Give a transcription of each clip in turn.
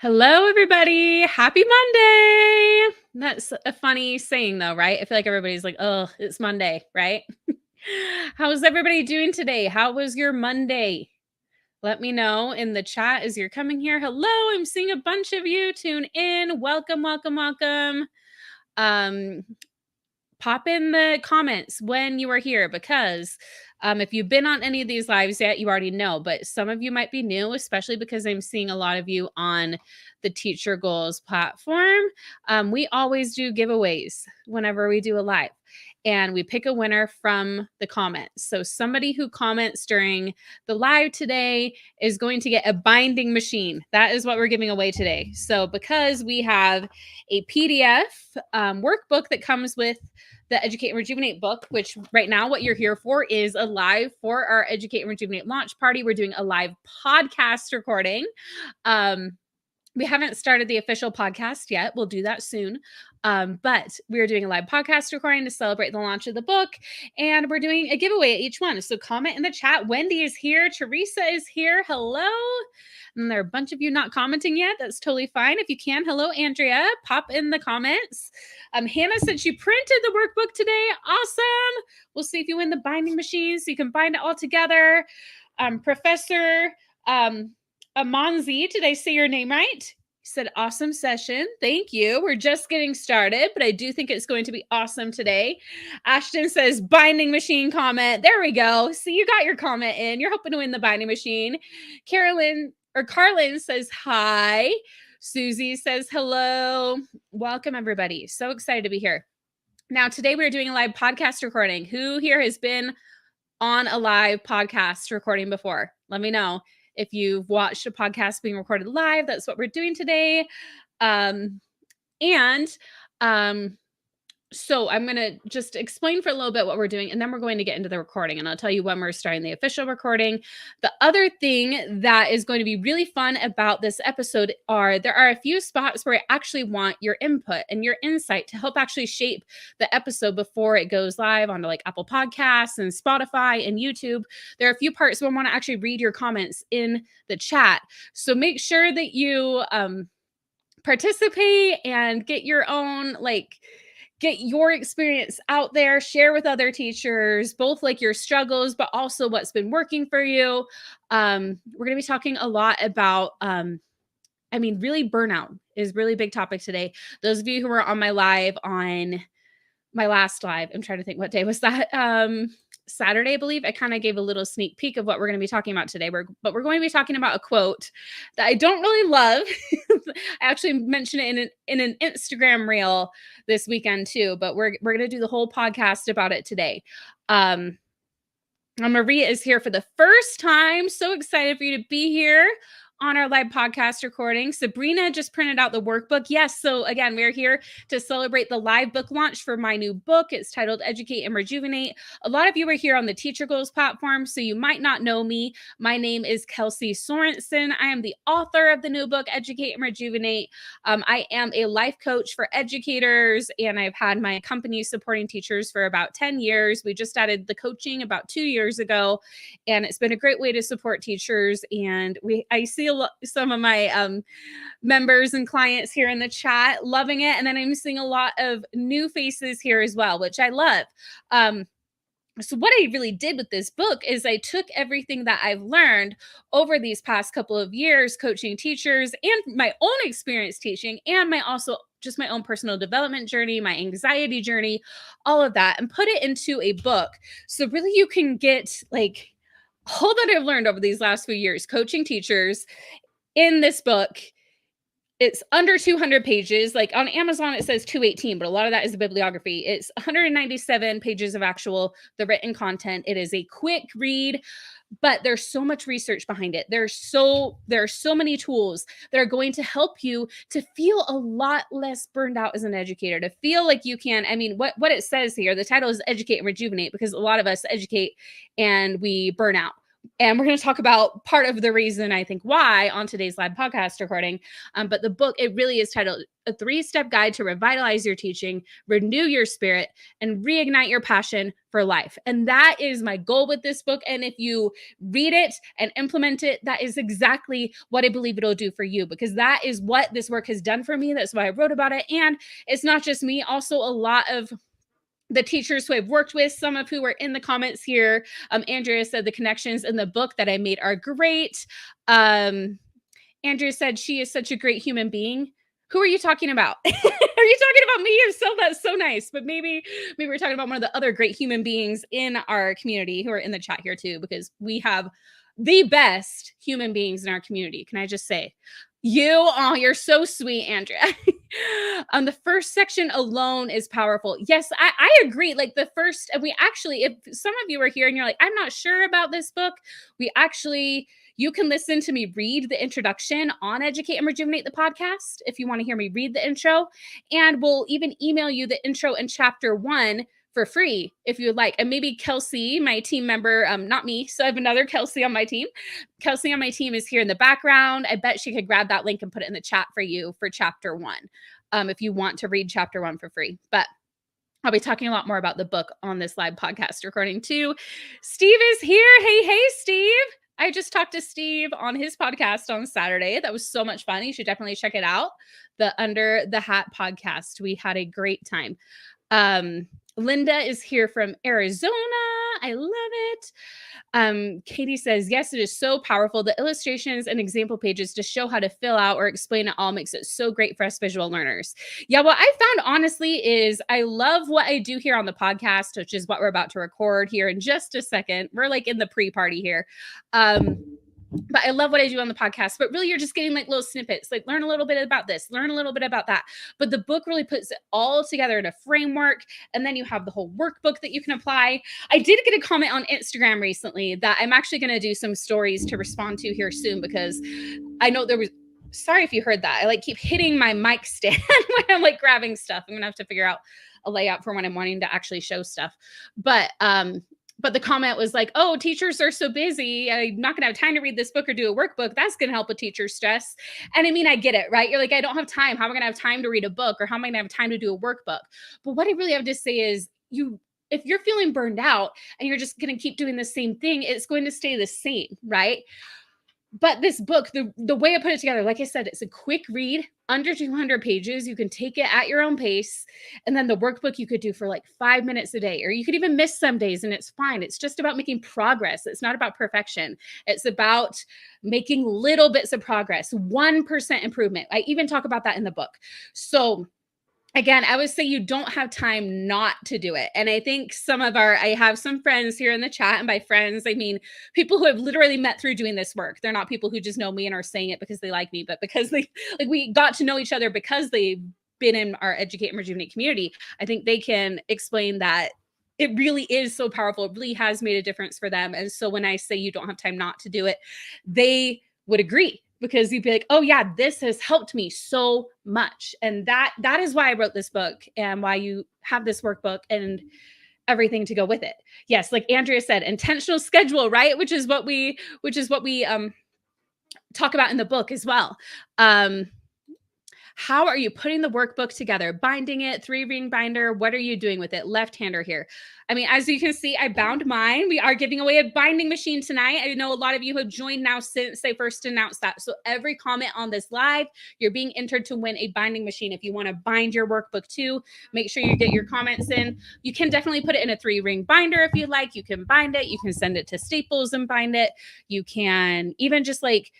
Hello, everybody. Happy Monday. That's a funny saying, though, right? I feel like everybody's like, oh, it's Monday, right? How's everybody doing today? How was your Monday? Let me know in the chat as you're coming here. Hello, I'm seeing a bunch of you. Tune in. Welcome, welcome, welcome. Um, Pop in the comments when you are here because if you've been on any of these lives yet, you already know, but some of you might be new, especially because I'm seeing a lot of you on the Teacher Goals platform. We always do giveaways whenever we do a live. And we pick a winner from the comments. So somebody who comments during the live today is going to get a binding machine. That is what we're giving away today. So because we have a PDF workbook that comes with the Educate and Rejuvenate book, which right now what you're here for is a live for our Educate and Rejuvenate launch party. We're doing a live podcast recording. We haven't started the official podcast yet. We'll do that soon. But we're doing a live podcast recording to celebrate the launch of the book. And we're doing a giveaway at each one. So comment in the chat. Wendy is here. Teresa is here. Hello. And there are a bunch of you not commenting yet. That's totally fine. If you can, hello, Andrea. Pop in the comments. Hannah said she printed the workbook today. Awesome. We'll see if you win the binding machine so you can bind it all together. Professor Amanzi, did I say your name right? Said awesome session. Thank you. We're just getting started, but I do think it's going to be awesome today. Ashton says binding machine comment. There we go. See, you got your comment in. You're hoping to win the binding machine. Carolyn says hi. Susie says hello. Welcome, everybody. So excited to be here. Now, today we're doing a live podcast recording. Who here has been on a live podcast recording before? Let me know. If you've watched a podcast being recorded live, that's what we're doing today. So I'm going to just explain for a little bit what we're doing, and then we're going to get into the recording, and I'll tell you when we're starting the official recording. The other thing that is going to be really fun about this episode there are a few spots where I actually want your input and your insight to help actually shape the episode before it goes live onto like Apple Podcasts and Spotify and YouTube. There are a few parts where I want to actually read your comments in the chat. So make sure that you participate and get your own get your experience out there, share with other teachers, both like your struggles, but also what's been working for you. We're going to be talking a lot about, really burnout is really big topic today. Those of you who were on my live on my last live, I'm trying to think what day was that? Saturday, I believe. I kind of gave a little sneak peek of what we're going to be talking about today. But we're going to be talking about a quote that I don't really love. I actually mentioned it in an Instagram reel this weekend too. But we're going to do the whole podcast about it today. Maria is here for the first time. So excited for you to be here on our live podcast recording. Sabrina just printed out the workbook. Yes. So again, we're here to celebrate the live book launch for my new book. It's titled Educate and Rejuvenate. A lot of you are here on the Teacher Goals platform, so you might not know me. My name is Kelsey Sorensen. I am the author of the new book, Educate and Rejuvenate. I am a life coach for educators, and I've had my company supporting teachers for about 10 years. We just added the coaching about 2 years ago, and it's been a great way to support teachers. And I see some of my members and clients here in the chat loving it, and then I'm seeing a lot of new faces here as well, which I love. So what I really did with this book is I took everything that I've learned over these past couple of years coaching teachers and my own experience teaching, and my own personal development journey, my anxiety journey, all of that, and put it into a book. So really you can get like all that I've learned over these last few years coaching teachers in this book. It's under 200 pages. Like on Amazon, it says 218, but a lot of that is the bibliography. It's 197 pages of the written content. It is a quick read, but there's so much research behind it. There are so many tools that are going to help you to feel a lot less burned out as an educator, to feel like you can, what it says here, the title is Educate and Rejuvenate, because a lot of us educate and we burn out. And we're going to talk about part of the reason I think why on today's live podcast recording. But the book, it really is titled A 3-Step Guide to Revitalize Your Teaching, Renew Your Spirit, and Reignite Your Passion for Life. And that is my goal with this book. And if you read it and implement it, that is exactly what I believe it'll do for you, because that is what this work has done for me. That's why I wrote about it. And it's not just me, also a lot of the teachers who I've worked with, some of who are in the comments here. Andrea said the connections in the book that I made are great. Andrea said she is such a great human being. Who are you talking about? Are you talking about me? If so, that's so nice. But maybe we're talking about one of the other great human beings in our community who are in the chat here too, because we have the best human beings in our community. Can I just say? You're so sweet, Andrea. The first section alone is powerful. Yes, I agree. Like the first, we actually, if some of you are here and you're like, I'm not sure about this book, you can listen to me read the introduction on Educate and Rejuvenate the podcast if you want to hear me read the intro. And we'll even email you the intro and chapter 1 for free if you would like. And maybe Kelsey, my team member, not me, so I have another Kelsey on my team. Kelsey on my team is here in the background. I bet she could grab that link and put it in the chat for you for chapter 1, if you want to read chapter 1 for free. But I'll be talking a lot more about the book on this live podcast recording too. Steve is here. Hey, Steve. I just talked to Steve on his podcast on Saturday. That was so much fun. You should definitely check it out. The Under the Hat podcast. We had a great time. Linda is here from Arizona. I love it. Katie says, yes, it is so powerful. The illustrations and example pages to show how to fill out or explain it all makes it so great for us visual learners. Yeah, what I found honestly is I love what I do here on the podcast, which is what we're about to record here in just a second. We're like in the pre-party here. But I love what I do on the podcast, but really you're just getting like little snippets, like learn a little bit about this, learn a little bit about that. But the book really puts it all together in a framework. And then you have the whole workbook that you can apply. I did get a comment on Instagram recently that I'm actually going to do some stories to respond to here soon, because I know there was, sorry if you heard that. I like keep hitting my mic stand when I'm like grabbing stuff. I'm going to have to figure out a layout for when I'm wanting to actually show stuff. But the comment was like, oh, teachers are so busy. I'm not going to have time to read this book or do a workbook. That's going to help with teacher stress. And I mean, I get it, right? You're like, I don't have time. How am I going to have time to read a book, or how am I going to have time to do a workbook? But what I really have to say is if you're feeling burned out and you're just going to keep doing the same thing, it's going to stay the same, right? But this book, the way I put it together, like I said, it's a quick read, under 200 pages. You can take it at your own pace. And then the workbook you could do for like 5 minutes a day, or you could even miss some days and it's fine. It's just about making progress. It's not about perfection. It's about making little bits of progress, 1% improvement. I even talk about that in the book. So again, I would say you don't have time not to do it. And I think I have some friends here in the chat, and by friends, I mean people who have literally met through doing this work. They're not people who just know me and are saying it because they like me, but because we got to know each other because they've been in our Educate and Rejuvenate community. I think they can explain that it really is so powerful. It really has made a difference for them. And so when I say you don't have time not to do it, they would agree, because you'd be like, oh yeah, this has helped me so much. And that is why I wrote this book, and why you have this workbook and everything to go with it. Yes, like Andrea said, intentional schedule, right? Which is what we talk about in the book as well. How are you putting the workbook together? Binding it, 3-ring binder. What are you doing with it? Left-hander here. I mean, as you can see, I bound mine. We are giving away a binding machine tonight. I know a lot of you have joined now since they first announced that. So every comment on this live, you're being entered to win a binding machine. If you want to bind your workbook too, make sure you get your comments in. You can definitely put it in a 3-ring binder if you like. You can bind it. You can send it to Staples and bind it. You can even just like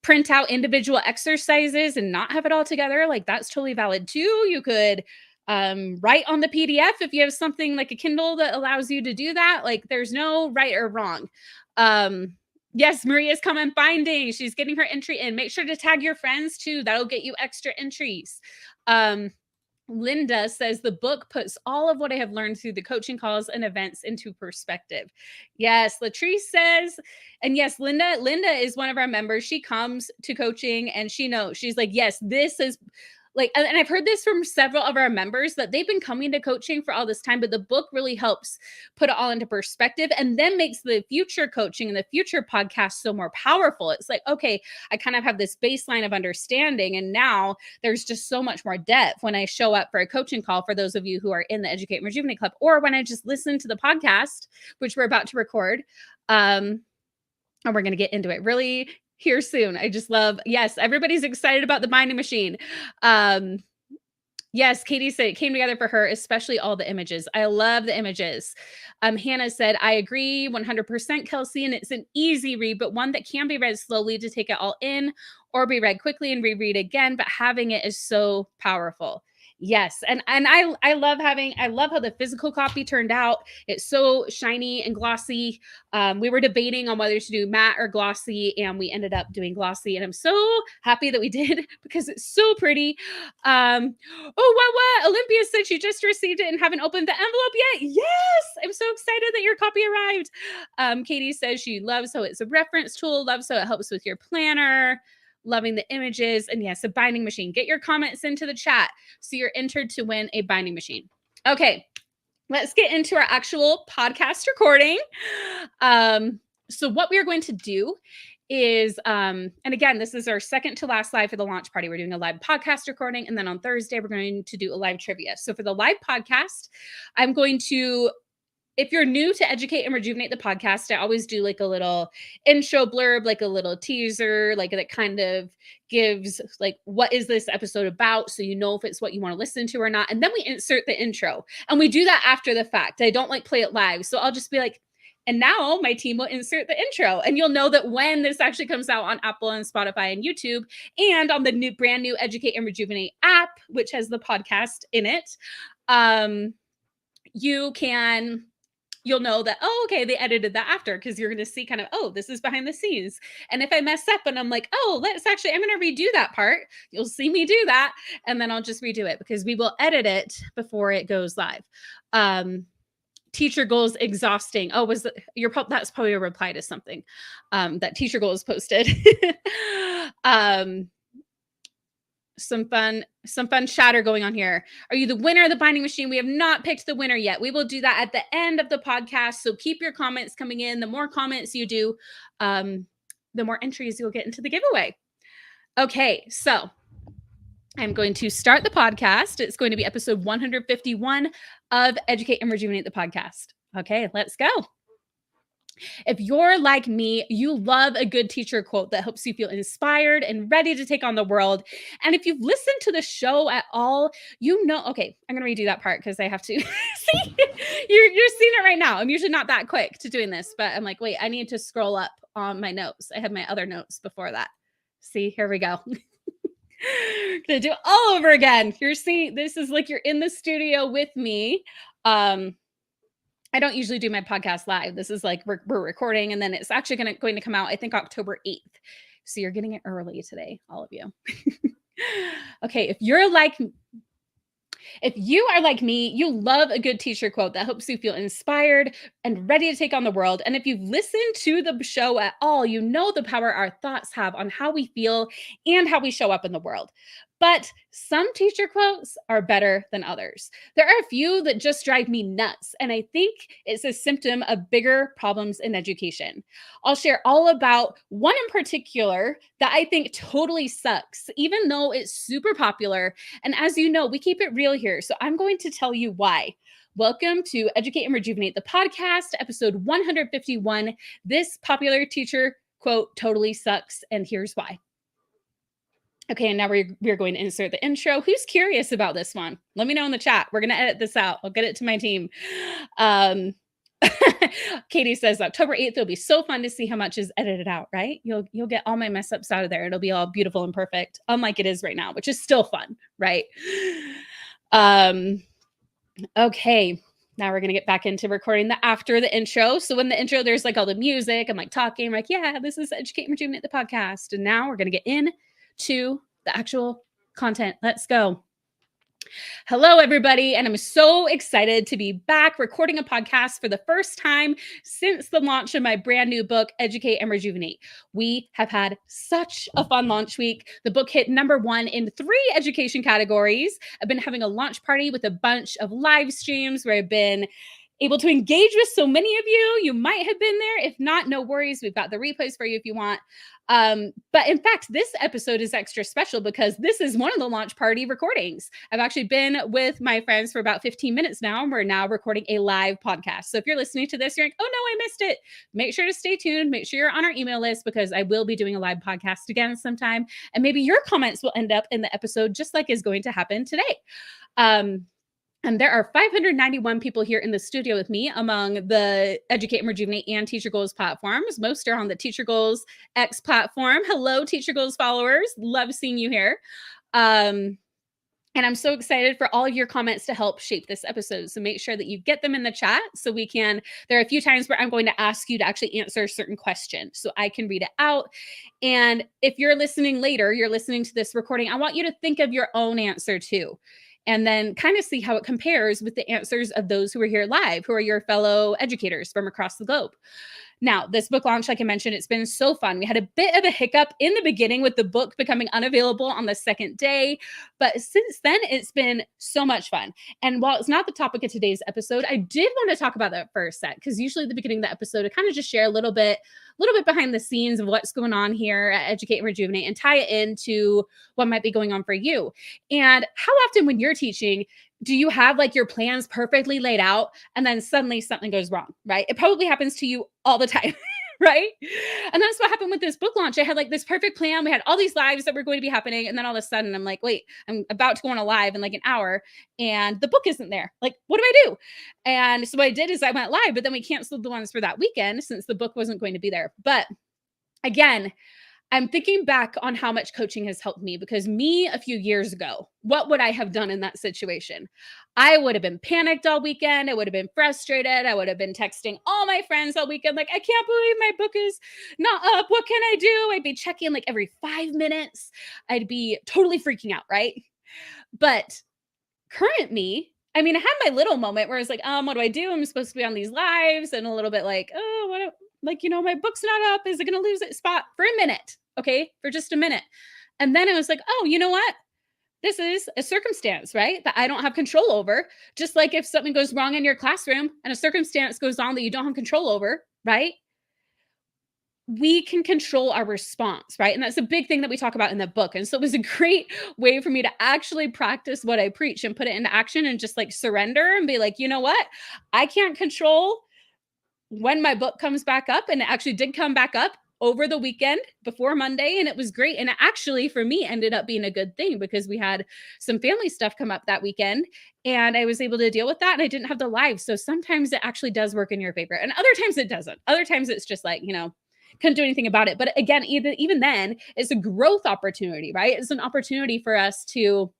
print out individual exercises and not have it all together. Like that's totally valid too. You could write on the PDF if you have something like a Kindle that allows you to do that. Like there's no right or wrong. Yes, Maria's comment binding. She's getting her entry in. Make sure to tag your friends too. That'll get you extra entries. Linda says the book puts all of what I have learned through the coaching calls and events into perspective. Yes, Latrice says, and yes, Linda is one of our members. She comes to coaching and she knows, she's like, yes, this is like, and I've heard this from several of our members that they've been coming to coaching for all this time, but the book really helps put it all into perspective and then makes the future coaching and the future podcast so more powerful. It's like, okay, I kind of have this baseline of understanding, and now there's just so much more depth when I show up for a coaching call for those of you who are in the Educate and Rejuvenate Club, or when I just listen to the podcast, which we're about to record. And we're going to get into it really here soon. I just love, yes, everybody's excited about the binding machine. Yes, Katie said it came together for her, especially all the images. I love the images. Hannah said, I agree 100%, Kelsey, and it's an easy read, but one that can be read slowly to take it all in, or be read quickly and reread again, but having it is so powerful. Yes. And I love how the physical copy turned out. It's so shiny and glossy. We were debating on whether to do matte or glossy, and we ended up doing glossy. And I'm so happy that we did because it's so pretty. What? Olympia said she just received it and haven't opened the envelope yet. Yes. I'm so excited that your copy arrived. Katie says she loves how it's a reference tool, loves how it helps with your planner. Loving the images. And yes, a binding machine. Get your comments into the chat so you're entered to win a binding machine. Okay, let's get into our actual podcast recording. So what we are going to do is, and again, this is our second to last live for the launch party. We're doing a live podcast recording, and then on Thursday, we're going to do a live trivia. So for the live podcast, I'm going to, if you're new to Educate and Rejuvenate the podcast, I always do like a little intro blurb, like a little teaser, like that kind of gives like, what is this episode about? So you know if it's what you want to listen to or not. And then we insert the intro, and we do that after the fact. I don't like play it live. So I'll just be like, and now my team will insert the intro, and you'll know that when this actually comes out on Apple and Spotify and YouTube, and on the brand new Educate and Rejuvenate app, which has the podcast in it, you'll know that, oh, okay, they edited that after, because you're going to see kind of, oh, this is behind the scenes. And if I mess up and I'm like, oh, I'm going to redo that part, you'll see me do that. And then I'll just redo it, because we will edit it before it goes live. Teacher goals exhausting. Oh, that's probably a reply to something that teacher goals posted. Some fun chatter going on here. Are you the winner of the binding machine? We have not picked the winner yet. We will do that at the end of the podcast. So keep your comments coming in. The more comments you do, the more entries you'll get into the giveaway. Okay, so I'm going to start the podcast. It's going to be episode 151 of Educate and Rejuvenate the podcast. Okay, let's go. If you're like me, you love a good teacher quote that helps you feel inspired and ready to take on the world. And if you've listened to the show at all, you know, okay, I'm going to redo that part because I have to see, you're seeing it right now. I'm usually not that quick to doing this, but I'm like, wait, I need to scroll up on my notes. I have my other notes before that. See, here we go. Gonna do it all over again. You're seeing, this is like you're in the studio with me. I don't usually do my podcast live. This is like we're recording, and then it's actually going to come out, I think, October 8th. So you're getting it early today, all of you. Okay, if you are like me, you love a good teacher quote that helps you feel inspired and ready to take on the world. And if you've listened to the show at all, you know the power our thoughts have on how we feel and how we show up in the world. But some teacher quotes are better than others. There are a few that just drive me nuts, and I think it's a symptom of bigger problems in education. I'll share all about one in particular that I think totally sucks, even though it's super popular. And as you know, we keep it real here, so I'm going to tell you why. Welcome to Educate and Rejuvenate the podcast, episode 151. This popular teacher quote totally sucks, and here's why. Okay, and now we're going to insert the intro. Who's curious about this one? Let me know in the chat. We're going to edit this out. I'll get it to my team. Katie says October 8th, it'll be so fun to see how much is edited out, right? You'll get all my mess ups out of there. It'll be all beautiful and perfect, unlike it is right now, which is still fun, right? Okay. Now we're going to get back into recording after the intro. So in the intro, there's like all the music. I'm like talking, I'm like, yeah, this is Educate and Rejuvenate the podcast. And now we're going to get in to the actual content. Let's go. Hello, everybody, and I'm so excited to be back recording a podcast for the first time since the launch of my brand new book, Educate and Rejuvenate. We have had such a fun launch week. The book hit #1 in 3 education categories. I've been having a launch party with a bunch of live streams where I've been able to engage with so many of you. You might have been there. If not, no worries. We've got the replays for you if you want. But in fact, this episode is extra special because this is one of the launch party recordings. I've actually been with my friends for about 15 minutes now, and we're now recording a live podcast. So if you're listening to this, you're like, oh no, I missed it. Make sure to stay tuned. Make sure you're on our email list because I will be doing a live podcast again sometime. And maybe your comments will end up in the episode, just like is going to happen today. And there are 591 people here in the studio with me among the Educate and Rejuvenate and Teacher Goals platforms. Most are on the Teacher Goals X platform. Hello, Teacher Goals followers. Love seeing you here. And I'm so excited for all of your comments to help shape this episode. So make sure that you get them in the chat so we can, there are a few times where I'm going to ask you to actually answer a certain question so I can read it out. And if you're listening later, you're listening to this recording, I want you to think of your own answer too. And then kind of see how it compares with the answers of those who are here live, who are your fellow educators from across the globe. Now, this book launch, like I mentioned, it's been so fun. We had a bit of a hiccup in the beginning with the book becoming unavailable on the second day. But since then, it's been so much fun. And while it's not the topic of today's episode, I did want to talk about that for a sec, because usually at the beginning of the episode, I kind of just share a little bit behind the scenes of what's going on here at Educate and Rejuvenate and tie it into what might be going on for you. And how often when you're teaching, do you have like your plans perfectly laid out and then suddenly something goes wrong, right? It probably happens to you all the time, right? And that's what happened with this book launch. I had like this perfect plan. We had all these lives that were going to be happening. And then all of a sudden I'm like, wait, I'm about to go on a live in like an hour and the book isn't there. Like, what do I do? And so what I did is I went live, but then we canceled the ones for that weekend since the book wasn't going to be there. But again, I'm thinking back on how much coaching has helped me, because me a few years ago, what would I have done in that situation? I would have been panicked all weekend. I would have been frustrated. I would have been texting all my friends all weekend, like, I can't believe my book is not up. What can I do? I'd be checking like every 5 minutes. I'd be totally freaking out, right? But current me, I mean, I had my little moment where I was like, what do I do? I'm supposed to be on these lives, and a little bit like, oh, like, my book's not up. Is it going to lose its spot for a minute? Okay. For just a minute. And then I was like, oh, you know what? This is a circumstance, right? That I don't have control over. Just like if something goes wrong in your classroom and a circumstance goes on that you don't have control over, right? We can control our response, right? And that's a big thing that we talk about in the book. And so it was a great way for me to actually practice what I preach and put it into action and just like surrender and be like, you know what? I can't control when my book comes back up. And it actually did come back up over the weekend before Monday. And it was great. And it actually, for me, ended up being a good thing because we had some family stuff come up that weekend and I was able to deal with that. And I didn't have the live. So sometimes it actually does work in your favor. And other times it doesn't. Other times it's just like, couldn't do anything about it. But again, even then, it's a growth opportunity, right? It's an opportunity for us to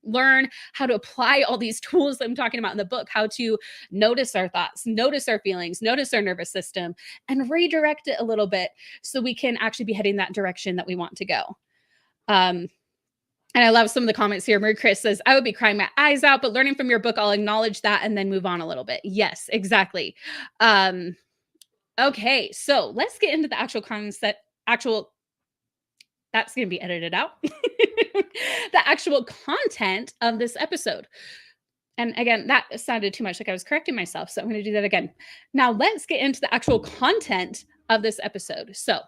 learn how to apply all these tools that I'm talking about in the book, how to notice our thoughts, notice our feelings, notice our nervous system, and redirect it a little bit so we can actually be heading that direction that we want to go. And I love some of the comments here. Marie Chris says, I would be crying my eyes out, but learning from your book, I'll acknowledge that and then move on a little bit. Yes, exactly. Okay, so let's get into the actual concept, that's going to be edited out. The actual content of this episode. And again, that sounded too much like I was correcting myself. So I'm going to do that again. Now let's get into the actual content of this episode. So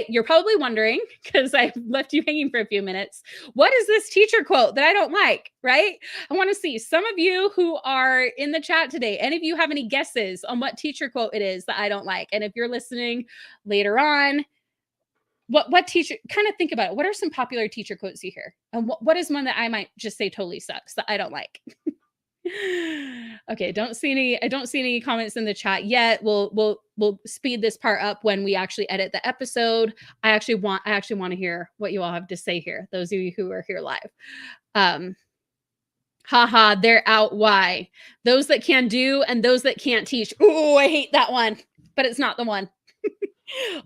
you're probably wondering, because I left you hanging for a few minutes, what is this teacher quote that I don't like, right? I want to see some of you who are in the chat today. Any of you have any guesses on what teacher quote it is that I don't like? And if you're listening later on, what teacher, kind of think about it. What are some popular teacher quotes you hear? And what is one that I might just say totally sucks that I don't like? Okay, I don't see any comments in the chat yet. We'll speed this part up when we actually edit the episode. I actually want to hear what you all have to say here. Those of you who are here live. Haha, they're out. Why? Those that can do and those that can't teach. Oh, I hate that one, but it's not the one.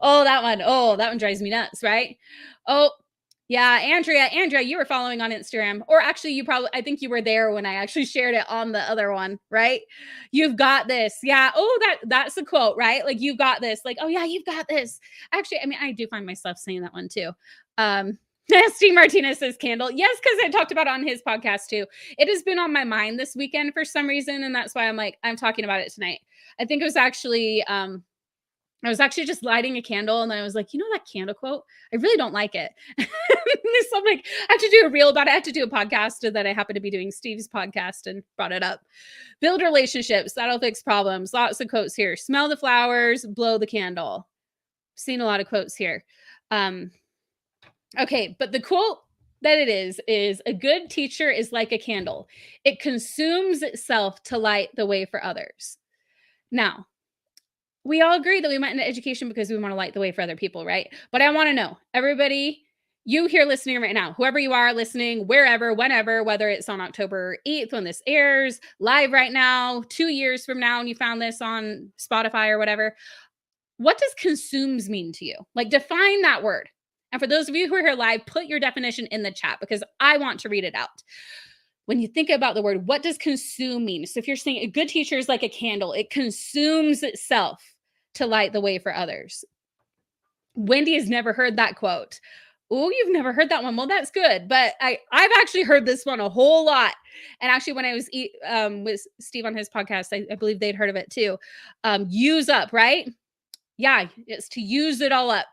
Oh, that one. Oh, that one drives me nuts, right? Oh, Yeah, Andrea, you were following on Instagram, or actually I think you were there when I actually shared it on the other one, right? You've got this. Yeah. Oh, that's a quote, right? Like you've got this. Like, oh yeah, you've got this. Actually, I mean, I do find myself saying that one too. Um, Steve Martinez says candle. Yes, because I talked about it on his podcast too. It has been on my mind this weekend for some reason, and that's why I'm talking about it tonight. I think it was actually I was actually just lighting a candle and then I was like, you know that candle quote? I really don't like it. So I'm like, I have to do a reel about it. I have to do a podcast that I happen to be doing Steve's podcast and brought it up. Build relationships. That'll fix problems. Lots of quotes here. Smell the flowers, blow the candle. Seen a lot of quotes here. Okay, but the quote that it is a good teacher is like a candle. It consumes itself to light the way for others. Now, we all agree that we went into education because we want to light the way for other people, right? But I want to know, everybody, you here listening right now, whoever you are listening, wherever, whenever, whether it's on October 8th when this airs, live right now, 2 years from now, and you found this on Spotify or whatever, what does consumes mean to you? Like, define that word. And for those of you who are here live, put your definition in the chat because I want to read it out. When you think about the word, what does consume mean? So if you're saying a good teacher is like a candle, it consumes itself to light the way for others. Wendy has never heard that quote. Oh, you've never heard that one. Well, that's good. But I've actually heard this one a whole lot. And actually, when I was with Steve on his podcast, I believe they'd heard of it too. Use up, right? Yeah, it's to use it all up.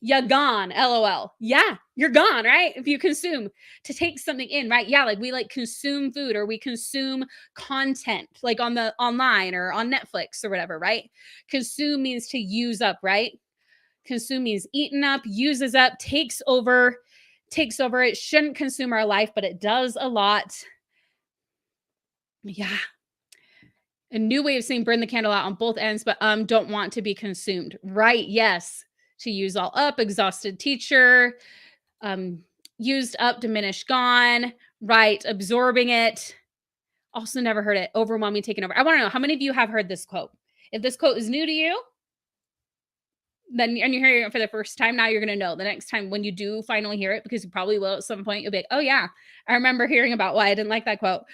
You're gone, LOL. Yeah, you're gone, right? If you consume, to take something in, right? Yeah, like we like consume food or we consume content like on the online or on Netflix or whatever, right? Consume means to use up, right? Consume means eaten up, uses up, takes over. It shouldn't consume our life, but it does a lot. Yeah. A new way of saying burn the candle out on both ends, but don't want to be consumed. Right. Yes. To use all up, exhausted teacher, used up, diminished, gone, right, absorbing it. Also never heard it, overwhelming, taken over. I want to know how many of you have heard this quote. If this quote is new to you, then and you're hearing it for the first time, now you're going to know the next time when you do finally hear it, because you probably will at some point, you'll be like, oh yeah, I remember hearing about why I didn't like that quote.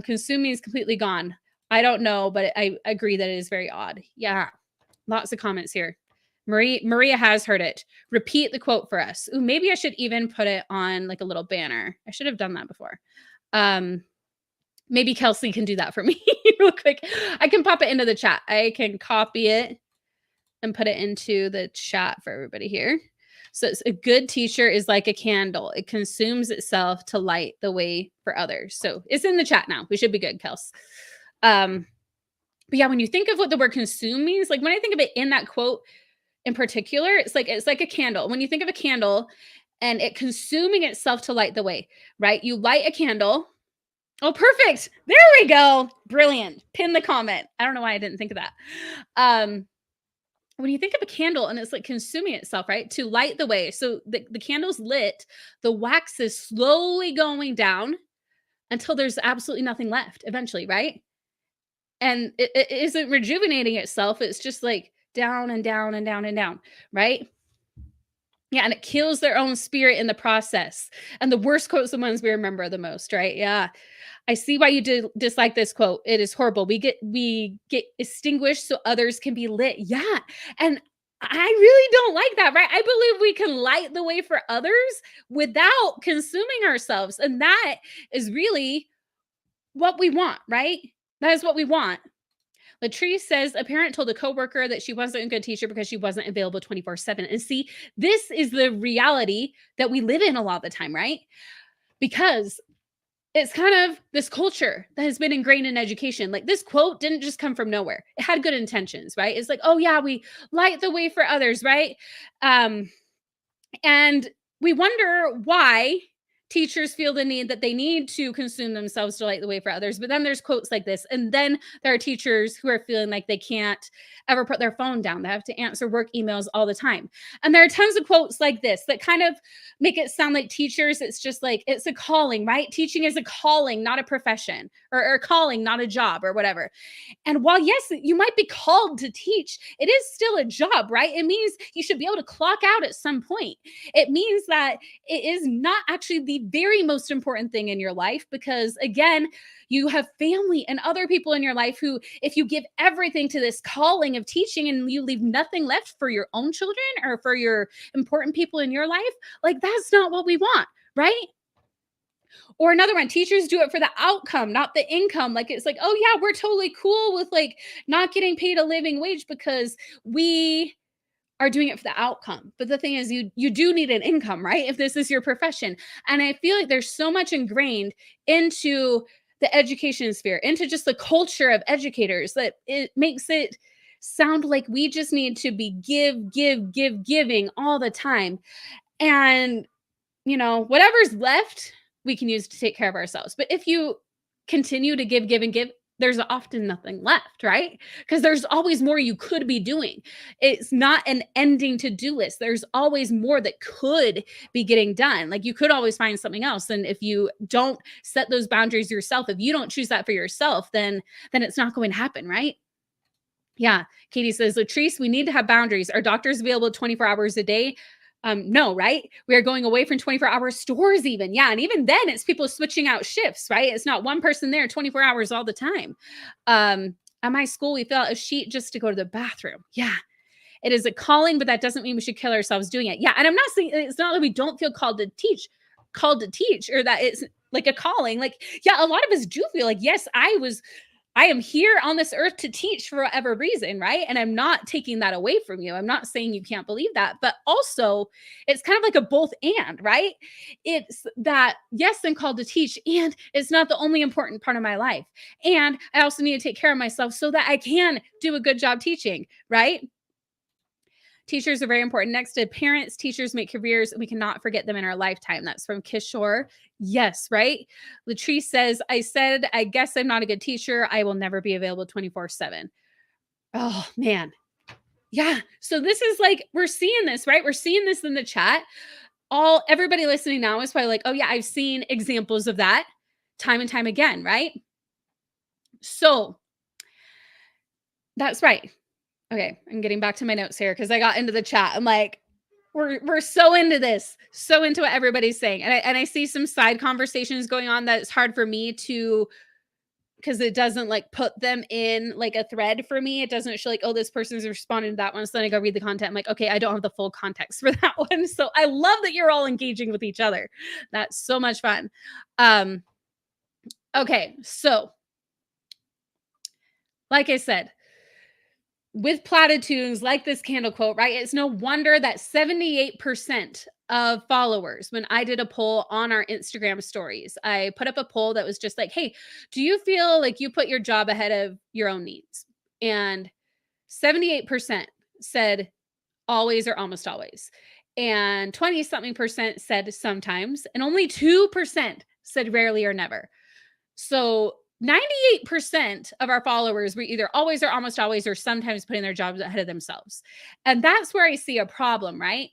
Consuming is completely gone. I don't know, but I agree that it is very odd. Yeah. Lots of comments here. Maria has heard it. Repeat the quote for us. Ooh, maybe I should even put it on like a little banner. I should have done that before. Maybe Kelsey can do that for me real quick. I can pop it into the chat. I can copy it and put it into the chat for everybody here. So a good teacher is like a candle. It consumes itself to light the way for others. So it's in the chat now. We should be good, Kels. But yeah, when you think of what the word consume means, like when I think of it in that quote in particular, it's like a candle. When you think of a candle and it consuming itself to light the way, right? You light a candle. Oh, perfect. There we go. Brilliant. Pin the comment. I don't know why I didn't think of that. When you think of a candle and it's like consuming itself, right? To light the way. So the candle's lit, the wax is slowly going down until there's absolutely nothing left eventually, right? And it isn't rejuvenating itself. It's just like down and down and down and down, right? Yeah, and it kills their own spirit in the process. And the worst quotes are the ones we remember the most, right? Yeah. I see why you dislike this quote. It is horrible. We get extinguished so others can be lit. Yeah. And I really don't like that, right? I believe we can light the way for others without consuming ourselves. And that is really what we want, right? That is what we want. Latrice says a parent told a coworker that she wasn't a good teacher because she wasn't available 24/7. And see, this is the reality that we live in a lot of the time, right? Because it's kind of this culture that has been ingrained in education. Like this quote didn't just come from nowhere. It had good intentions, right? It's like, oh yeah, we light the way for others, right? And we wonder why teachers feel the need that they need to consume themselves to light the way for others. But then there's quotes like this. And then there are teachers who are feeling like they can't ever put their phone down. They have to answer work emails all the time. And there are tons of quotes like this that kind of make it sound like teachers, it's just like it's a calling, right? Teaching is a calling, not a profession, or calling, not a job or whatever. And while, yes, you might be called to teach, it is still a job, right? It means you should be able to clock out at some point. It means that it is not actually the very most important thing in your life because, again, you have family and other people in your life who, if you give everything to this calling of teaching and you leave nothing left for your own children or for your important people in your life, like that's not what we want, right? Or another one, teachers do it for the outcome, not the income. Like it's like, oh yeah, we're totally cool with like not getting paid a living wage because we are doing it for the outcome. But the thing is you do need an income, right? If this is your profession. And I feel like there's so much ingrained into the education sphere, into just the culture of educators that it makes it sound like we just need to be giving all the time. And whatever's left, we can use to take care of ourselves. But if you continue to give, there's often nothing left, right? Because there's always more you could be doing. It's not an ending to-do list. There's always more that could be getting done. Like you could always find something else. And if you don't set those boundaries yourself, if you don't choose that for yourself, then it's not going to happen, right? Yeah. Katie says, Latrice, we need to have boundaries. Are doctors available 24 hours a day? No, right? We are going away from 24-hour stores even. Yeah. And even then it's people switching out shifts, right? It's not one person there 24 hours all the time. At my school, we fill out a sheet just to go to the bathroom. Yeah. It is a calling, but that doesn't mean we should kill ourselves doing it. Yeah. And I'm not saying it's not that we don't feel called to teach, or that it's like a calling. Like, yeah, a lot of us do feel like, yes, I am here on this earth to teach for whatever reason, right? And I'm not taking that away from you. I'm not saying you can't believe that, but also it's kind of like a both and, right? It's that, yes, I'm called to teach, and it's not the only important part of my life. And I also need to take care of myself so that I can do a good job teaching, right? Teachers are very important. Next to parents, teachers make careers. We cannot forget them in our lifetime. That's from Kishore. Yes, right? Latrice says, I guess I'm not a good teacher. I will never be available 24/7. Oh, man. Yeah. So this is like, we're seeing this, right? We're seeing this in the chat. Everybody listening now is probably like, oh yeah, I've seen examples of that time and time again, right? So that's right. Okay, I'm getting back to my notes here because I got into the chat. I'm like, we're so into this, so into what everybody's saying, and I see some side conversations going on that it's hard for me to, because it doesn't like put them in like a thread for me. It doesn't show like, oh, this person's responding to that one. So then I go read the content. I'm like, okay, I don't have the full context for that one. So I love that you're all engaging with each other. That's so much fun. Okay, so like I said, with platitudes like this candle quote, right? It's no wonder that 78% of followers, when I did a poll on our Instagram stories, I put up a poll that was just like, hey, do you feel like you put your job ahead of your own needs? And 78% said always or almost always. And 20 something percent said sometimes. And only 2% said rarely or never. So 98% of our followers were either always or almost always or sometimes putting their jobs ahead of themselves. And that's where I see a problem, right?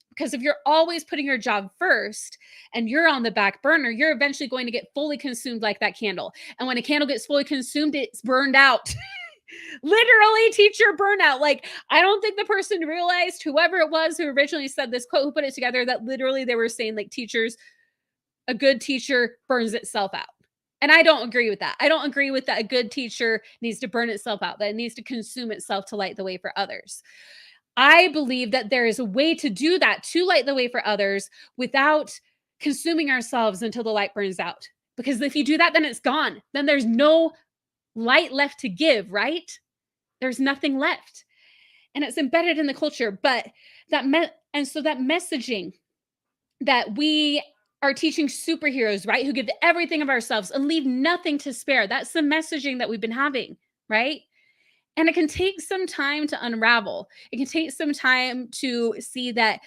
Because if you're always putting your job first and you're on the back burner, you're eventually going to get fully consumed like that candle. And when a candle gets fully consumed, it's burned out. Literally teacher burnout. Like, I don't think the person realized, whoever it was who originally said this quote, who put it together, that literally they were saying like a good teacher burns itself out. And I don't agree with that. I don't agree with that. A good teacher needs to burn itself out, that it needs to consume itself to light the way for others. I believe that there is a way to do that, to light the way for others without consuming ourselves until the light burns out. Because if you do that, then it's gone. Then there's no light left to give, right? There's nothing left. And it's embedded in the culture. But that messaging that we are teaching superheroes, right? Who give everything of ourselves and leave nothing to spare. That's the messaging that we've been having, right? And it can take some time to unravel. It can take some time to see that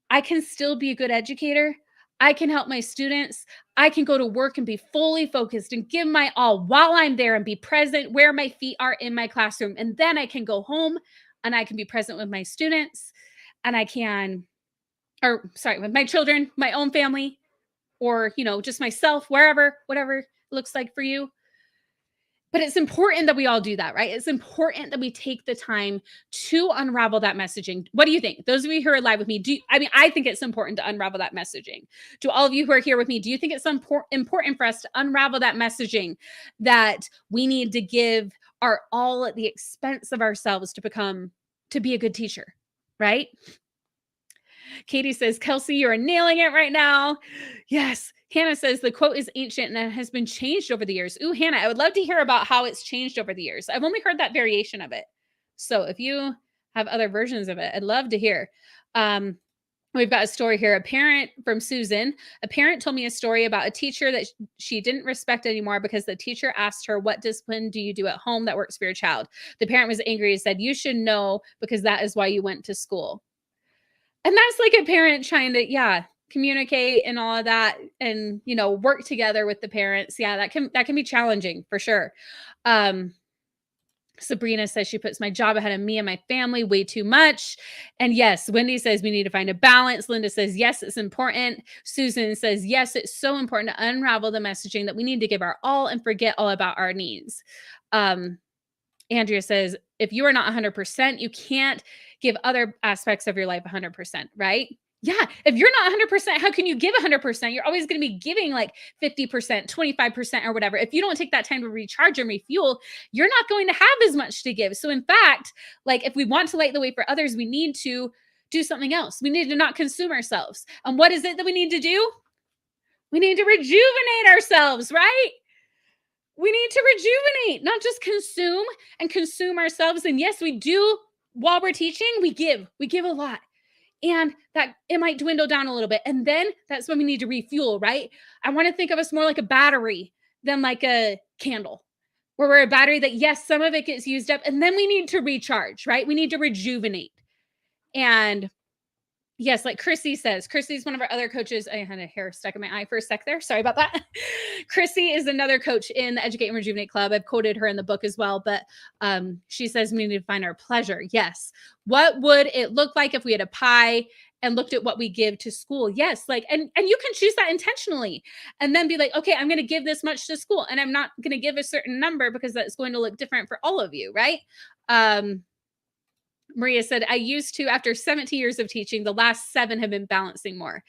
I can still be a good educator. I can help my students. I can go to work and be fully focused and give my all while I'm there and be present where my feet are in my classroom. And then I can go home and I can be present with my students and I can, or sorry, with my children, my own family, or, just myself, wherever, whatever it looks like for you. But it's important that we all do that, right? It's important that we take the time to unravel that messaging. What do you think? Those of you who are live with me, I think it's important to unravel that messaging. To all of you who are here with me, do you think it's important for us to unravel that messaging that we need to give our all at the expense of ourselves to be a good teacher, right? Katie says, Kelsey, you are nailing it right now. Yes. Hannah says the quote is ancient and has been changed over the years. Ooh, Hannah, I would love to hear about how it's changed over the years. I've only heard that variation of it. So if you have other versions of it, I'd love to hear. We've got a story here. From Susan, a parent told me a story about a teacher that she didn't respect anymore because the teacher asked her, what discipline do you do at home that works for your child? The parent was angry and said, you should know because that is why you went to school. And that's like a parent trying to, communicate and all of that and, work together with the parents. Yeah, that can be challenging for sure. Sabrina says she puts my job ahead of me and my family way too much. And yes, Wendy says we need to find a balance. Linda says, yes, it's important. Susan says, yes, it's so important to unravel the messaging that we need to give our all and forget all about our needs. Andrea says, if you are not 100%, you can't give other aspects of your life 100%, right? Yeah. If you're not 100%, how can you give 100%? You're always going to be giving like 50%, 25% or whatever. If you don't take that time to recharge and refuel, you're not going to have as much to give. So in fact, like if we want to light the way for others, we need to do something else. We need to not consume ourselves. And what is it that we need to do? We need to rejuvenate ourselves, right? We need to rejuvenate, not just consume ourselves. And yes, we do while we're teaching, we give a lot. And that it might dwindle down a little bit. And then that's when we need to refuel, right? I want to think of us more like a battery than like a candle, where we're a battery that, yes, some of it gets used up. And then we need to recharge, right? We need to rejuvenate. And yes, like Chrissy says, Chrissy's one of our other coaches. I had a hair stuck in my eye for a sec there. Sorry about that. Chrissy is another coach in the Educate and Rejuvenate Club. I've quoted her in the book as well, but she says we need to find our pleasure. Yes. What would it look like if we had a pie and looked at what we give to school? Yes. Like, and you can choose that intentionally and then be like, okay, I'm going to give this much to school and I'm not going to give a certain number because that's going to look different for all of you. Right. Maria said, I used to, after 17 years of teaching, the last 7 have been balancing more.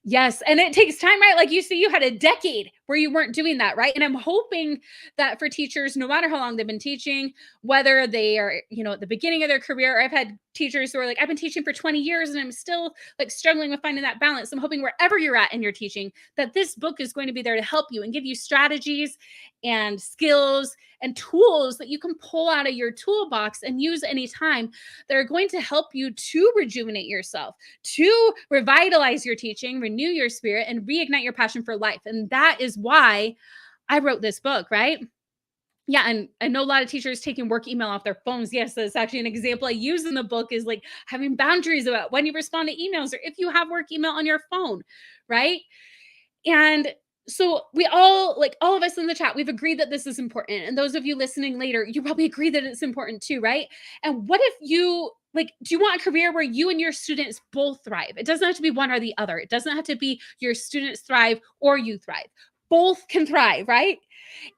Yes. And it takes time, right? Like you see, you had a decade where you weren't doing that, right? And I'm hoping that for teachers, no matter how long they've been teaching, whether they are, at the beginning of their career, or I've had teachers who are like, I've been teaching for 20 years and I'm still like struggling with finding that balance. I'm hoping wherever you're at in your teaching, that this book is going to be there to help you and give you strategies and skills and tools that you can pull out of your toolbox and use anytime that are going to help you to rejuvenate yourself, to revitalize your teaching, renew your spirit, and reignite your passion for life. And that is why I wrote this book, right? Yeah, and I know a lot of teachers taking work email off their phones. Yes, that's actually an example I use in the book, is like having boundaries about when you respond to emails or if you have work email on your phone, right? And so we all, like all of us in the chat, we've agreed that this is important. And those of you listening later, you probably agree that it's important too, right? And what if you, like, do you want a career where you and your students both thrive? It doesn't have to be one or the other. It doesn't have to be your students thrive or you thrive. Both can thrive, right?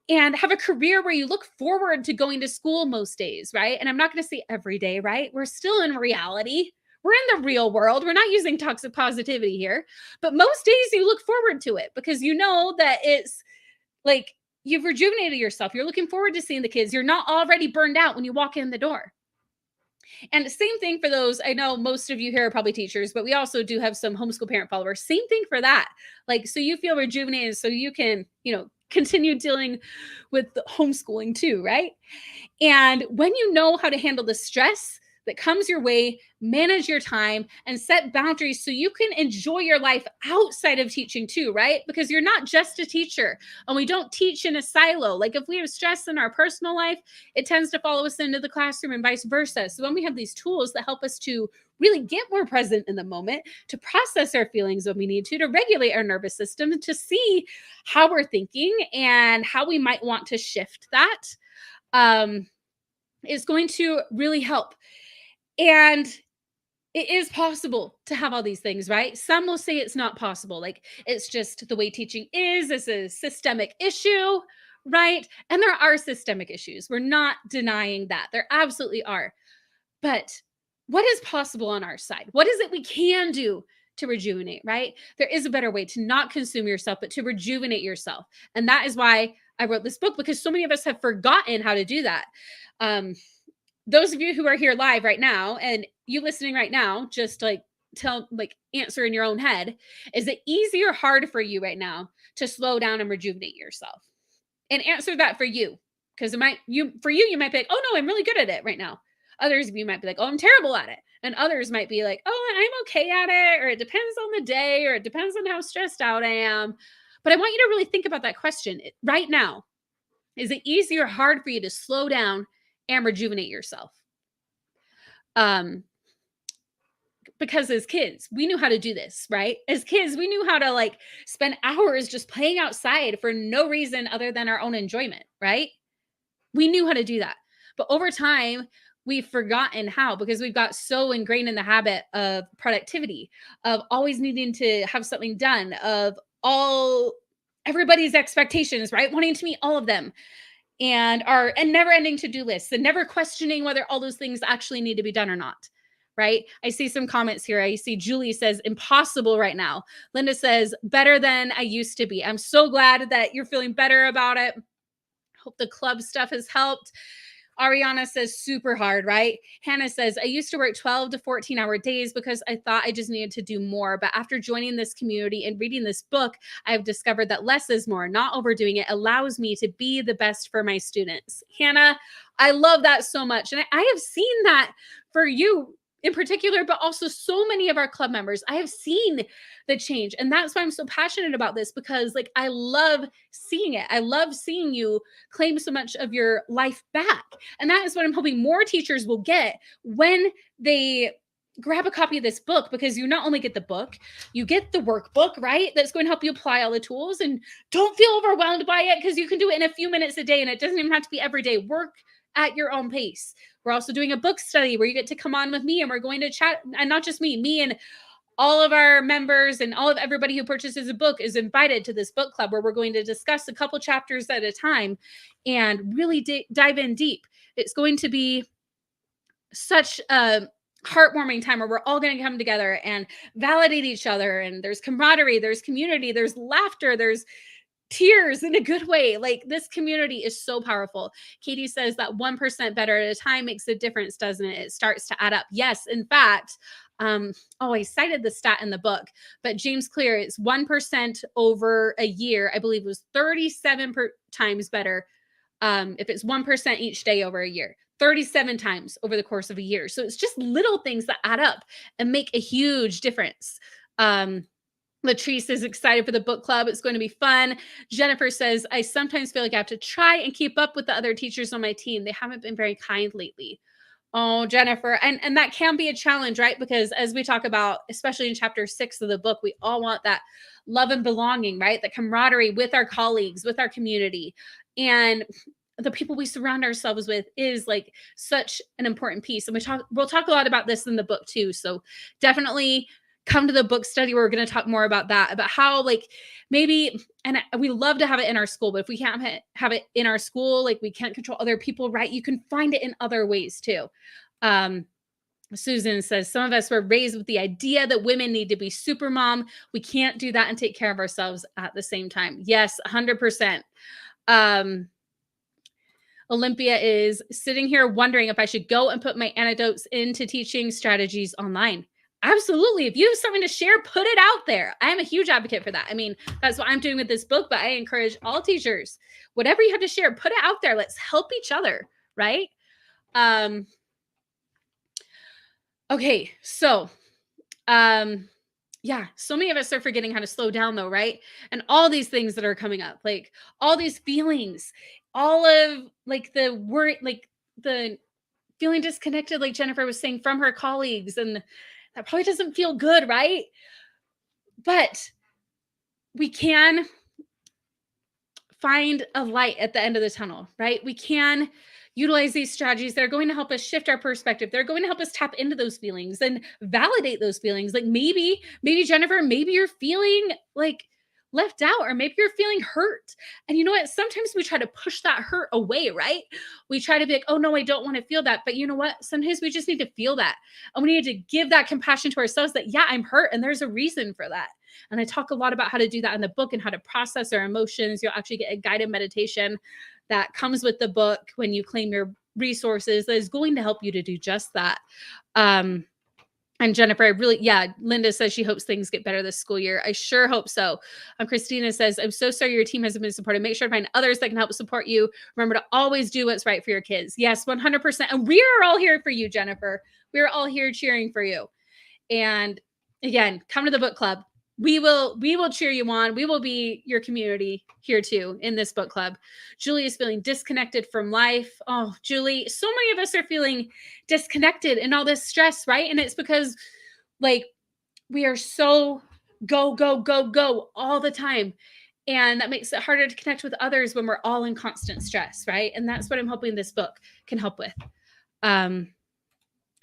And have a career where you look forward to going to school most days, right? And I'm not going to say every day, right? We're still in reality. We're in the real world. We're not using toxic positivity here, but most days you look forward to it because you know that it's like you've rejuvenated yourself. You're looking forward to seeing the kids. You're not already burned out when you walk in the door. And the same thing for those. I know most of you here are probably teachers, but we also do have some homeschool parent followers. Same thing for that. Like, so you feel rejuvenated so you can, continue dealing with the homeschooling too, right? And when you know how to handle the stress, that comes your way, manage your time, and set boundaries so you can enjoy your life outside of teaching too, right? Because you're not just a teacher, and we don't teach in a silo. Like if we have stress in our personal life, it tends to follow us into the classroom and vice versa. So when we have these tools that help us to really get more present in the moment, to process our feelings when we need to regulate our nervous system, to see how we're thinking and how we might want to shift that, is going to really help. And it is possible to have all these things, right? Some will say it's not possible. Like it's just the way teaching is. This is a systemic issue, right? And there are systemic issues. We're not denying that. There absolutely are. But what is possible on our side? What is it we can do to rejuvenate, right? There is a better way to not consume yourself, but to rejuvenate yourself. And that is why I wrote this book, because so many of us have forgotten how to do that. Those of you who are here live right now and you listening right now, just like answer in your own head, is it easy or hard for you right now to slow down and rejuvenate yourself? And answer that for you, because you might be like, oh no, I'm really good at it right now. Others of you might be like, oh, I'm terrible at it. And others might be like, oh, I'm okay at it, or it depends on the day, or it depends on how stressed out I am. But I want you to really think about that question right now. Is it easy or hard for you to slow down and rejuvenate yourself? Because as kids, we knew how to do this, right? As kids, we knew how to like spend hours just playing outside for no reason other than our own enjoyment, right? We knew how to do that. But over time, we've forgotten how, because we've got so ingrained in the habit of productivity, of always needing to have something done, of everybody's expectations, right? Wanting to meet all of them, and never ending to-do lists, and never questioning whether all those things actually need to be done or not. Right? I see some comments here. I see Julie says impossible right now. Linda says better than I used to be. I'm so glad that you're feeling better about it. Hope the club stuff has helped. Ariana says super hard, right? Hannah says, I used to work 12 to 14-hour days because I thought I just needed to do more. But after joining this community and reading this book, I've discovered that less is more. Not overdoing it allows me to be the best for my students. Hannah, I love that so much. And I have seen that for you in particular, but also so many of our club members. I have seen the change. And that's why I'm so passionate about this, because like I love seeing it. I love seeing you claim so much of your life back. And that is what I'm hoping more teachers will get when they grab a copy of this book, because you not only get the book, you get the workbook, right? That's going to help you apply all the tools, and don't feel overwhelmed by it, because you can do it in a few minutes a day, and it doesn't even have to be every day. Work at your own pace. We're also doing a book study where you get to come on with me, and we're going to chat, and not just me and all of our members and all of everybody who purchases a book is invited to this book club where we're going to discuss a couple chapters at a time and really dive in deep. It's going to be such a heartwarming time where we're all going to come together and validate each other, and there's camaraderie, there's community, there's laughter, there's tears in a good way. Like this community is so powerful. Katie says that 1% better at a time makes a difference, doesn't it? It starts to add up. Yes, in fact, I cited the stat in the book, but James Clear, it's 1% over a year, I believe was 37 times better. If it's 1% each day over a year, 37 times over the course of a year. So it's just little things that add up and make a huge difference. Latrice is excited for the book club. It's going to be fun. Jennifer says, I sometimes feel like I have to try and keep up with the other teachers on my team. They haven't been very kind lately. Oh, Jennifer. And that can be a challenge, right? Because as we talk about, especially in chapter 6 of the book, we all want that love and belonging, right? The camaraderie with our colleagues, with our community. And the people we surround ourselves with is like such an important piece. And we'll talk a lot about this in the book too. So definitely come to the book study where we're going to talk more about that, about how like maybe, and we love to have it in our school, but if we can't have it in our school, like we can't control other people, right? You can find it in other ways too. Susan says, some of us were raised with the idea that women need to be super mom. We can't do that and take care of ourselves at the same time. Yes, 100%. Olympia is sitting here wondering if I should go and put my anecdotes into teaching strategies online. Absolutely. If you have something to share, put it out there. I am a huge advocate for that. I mean, that's what I'm doing with this book, but I encourage all teachers, whatever you have to share, put it out there. Let's help each other, right? Okay, so um yeah, so many of us are forgetting how to slow down though, right? And all these things that are coming up, like all these feelings, all of like the worry, like the feeling disconnected, like Jennifer was saying, from her colleagues. And that probably doesn't feel good, right? But we can find a light at the end of the tunnel, right? We can utilize these strategies that are going to help us shift our perspective. They're going to help us tap into those feelings and validate those feelings. Like maybe Jennifer, maybe you're feeling like left out, or maybe you're feeling hurt. And you know what? Sometimes we try to push that hurt away, right? We try to be like, oh no, I don't want to feel that. But you know what? Sometimes we just need to feel that. And we need to give that compassion to ourselves that, yeah, I'm hurt and there's a reason for that. And I talk a lot about how to do that in the book and how to process our emotions. You'll actually get a guided meditation that comes with the book when you claim your resources that is going to help you to do just that. And Jennifer, I really, yeah, Linda says she hopes things get better this school year. I sure hope so. Christina says, I'm so sorry your team hasn't been supported. Make sure to find others that can help support you. Remember to always do what's right for your kids. Yes, 100%. And we are all here for you, Jennifer. We're all here cheering for you. And again, come to the book club. We will cheer you on. We will be your community here too in this book club. Julie is feeling disconnected from life. Oh, Julie, so many of us are feeling disconnected in all this stress, right? And it's because like we are so go, go, go, go all the time. And that makes it harder to connect with others when we're all in constant stress, right? And that's what I'm hoping this book can help with.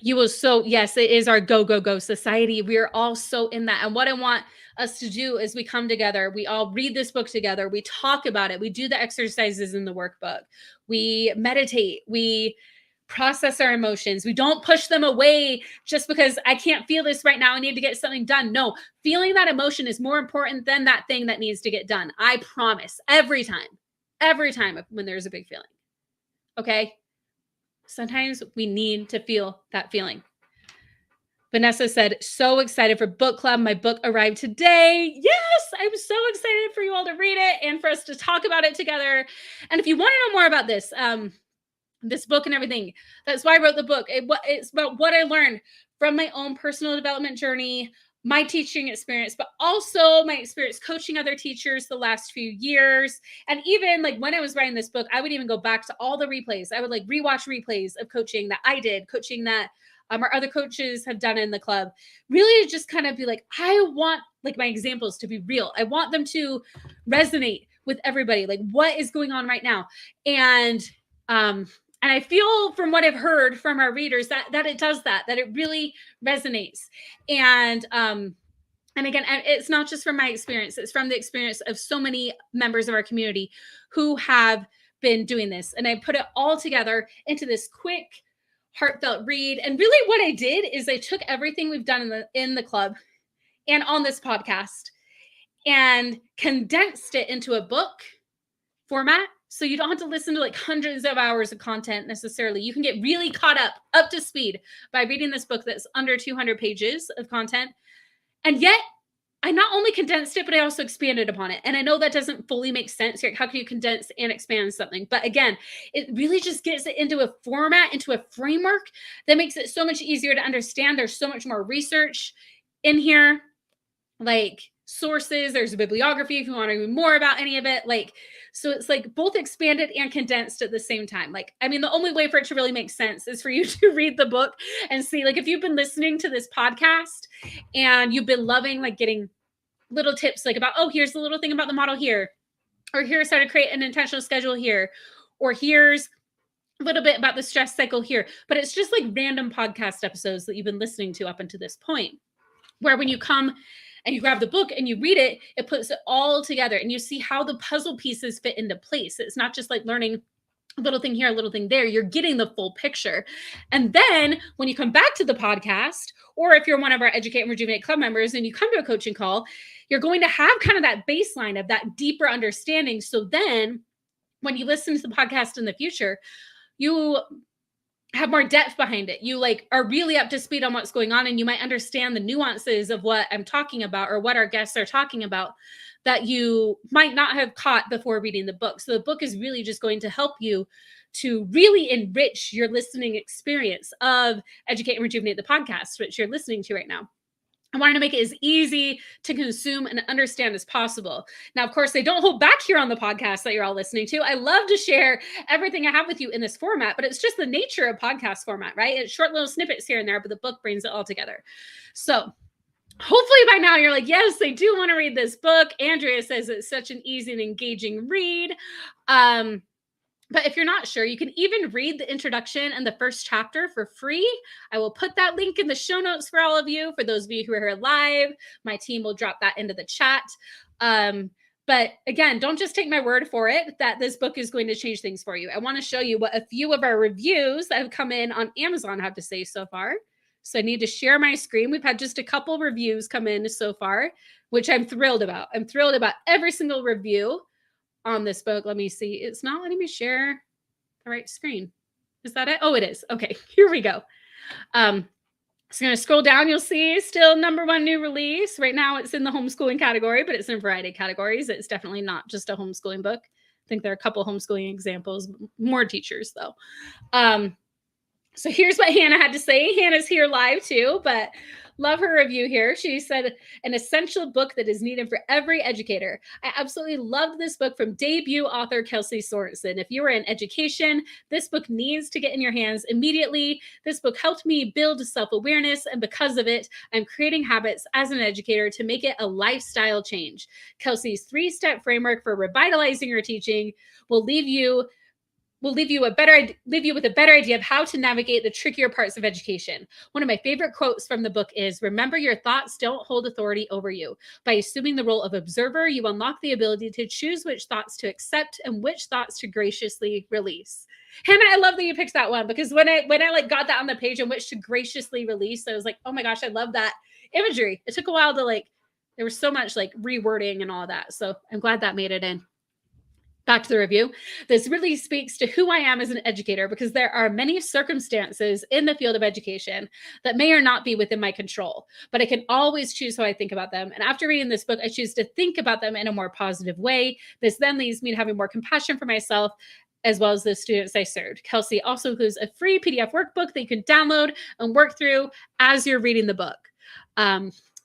You will so, yes, it is our go, go, go society. We are all so in that. And what I want us to do is we come together, we all read this book together, we talk about it, we do the exercises in the workbook, we meditate, we process our emotions. We don't push them away just because I can't feel this right now. I need to get something done. No, feeling that emotion is more important than that thing that needs to get done. I promise. Every time when there's a big feeling. Okay. Sometimes we need to feel that feeling. Vanessa said, so excited for book club. My book arrived today. Yes, I'm so excited for you all to read it and for us to talk about it together. And if you want to know more about this book and everything, that's why I wrote the book. It's about what I learned from my own personal development journey, my teaching experience, but also my experience coaching other teachers the last few years. And even like when I was writing this book, I would even go back to all the replays. I would like rewatch replays of coaching that I did, coaching that our other coaches have done in the club. Really to just kind of be like, I want like my examples to be real. I want them to resonate with everybody. Like what is going on right now? And I feel from what I've heard from our readers that it does that it really resonates. And again, it's not just from my experience, it's from the experience of so many members of our community who have been doing this. And I put it all together into this quick, heartfelt read. And really what I did is I took everything we've done in the club and on this podcast and condensed it into a book format. So you don't have to listen to like hundreds of hours of content necessarily. You can get really caught up to speed by reading this book that's under 200 pages of content. And yet I not only condensed it, but I also expanded upon it. And I know that doesn't fully make sense. How can you condense and expand something? But again, it really just gets it into a format, into a framework that makes it so much easier to understand. There's so much more research in here, like sources, there's a bibliography if you want to read more about any of it. Like, so it's like both expanded and condensed at the same time. Like, I mean, the only way for it to really make sense is for you to read the book and see, like, if you've been listening to this podcast and you've been loving, like getting little tips, like about, oh, here's the little thing about the model here, or here's how to create an intentional schedule here, or here's a little bit about the stress cycle here. But it's just like random podcast episodes that you've been listening to up until this point, where when you come and you grab the book and you read it, it puts it all together and you see how the puzzle pieces fit into place. It's not just like learning a little thing here, a little thing there. You're getting the full picture. And then when you come back to the podcast, or if you're one of our Educate and Rejuvenate Club members and you come to a coaching call, you're going to have kind of that baseline of that deeper understanding. So then when you listen to the podcast in the future, you have more depth behind it. You like are really up to speed on what's going on, and you might understand the nuances of what I'm talking about or what our guests are talking about that you might not have caught before reading the book. So the book is really just going to help you to really enrich your listening experience of Educate and Rejuvenate the podcast, which you're listening to right now. I wanted to make it as easy to consume and understand as possible. Now, of course, they don't hold back here on the podcast that you're all listening to. I love to share everything I have with you in this format, but it's just the nature of podcast format, right? It's short little snippets here and there, but the book brings it all together. So hopefully by now you're like, yes, I do want to read this book. Andrea says it's such an easy and engaging read. But if you're not sure, you can even read the introduction and the first chapter for free. I will put that link in the show notes for all of you. For those of you who are here live, my team will drop that into the chat. But again, don't just take my word for it that this book is going to change things for you. I want to show you what a few of our reviews that have come in on Amazon have to say so far. So I need to share my screen. We've had just a couple reviews come in so far, which I'm thrilled about. I'm thrilled about every single review on this book. Let me see. It's not letting me share the right screen. Is that it? Oh, it is. Okay, here we go. So I'm going to scroll down. You'll see still #1 new release. Right now it's in the homeschooling category, but it's in a variety of categories. It's definitely not just a homeschooling book. I think there are a couple homeschooling examples, more teachers though. So here's what Hannah had to say. Hannah's here live too, but love her review here. She said, an essential book that is needed for every educator. I absolutely loved this book from debut author Kelsey Sorensen. If you are in education, this book needs to get in your hands immediately. This book helped me build self-awareness, and because of it, I'm creating habits as an educator to make it a lifestyle change. Kelsey's 3-step framework for revitalizing your teaching will leave you with a better idea of how to navigate the trickier parts of education. One of my favorite quotes from the book is, remember, your thoughts don't hold authority over you. By assuming the role of observer, you unlock the ability to choose which thoughts to accept and which thoughts to graciously release. Hannah, I love that you picked that one, because when I like got that on the page and which to graciously release, I was like, oh my gosh, I love that imagery. It took a while to there was so much rewording and all that. So I'm glad that made it in. Back to the review. This really speaks to who I am as an educator, because there are many circumstances in the field of education that may or not be within my control, but I can always choose how I think about them. And after reading this book, I choose to think about them in a more positive way. This then leads me to having more compassion for myself as well as the students I served. Kelsey also includes a free PDF workbook that you can download and work through as you're reading the book.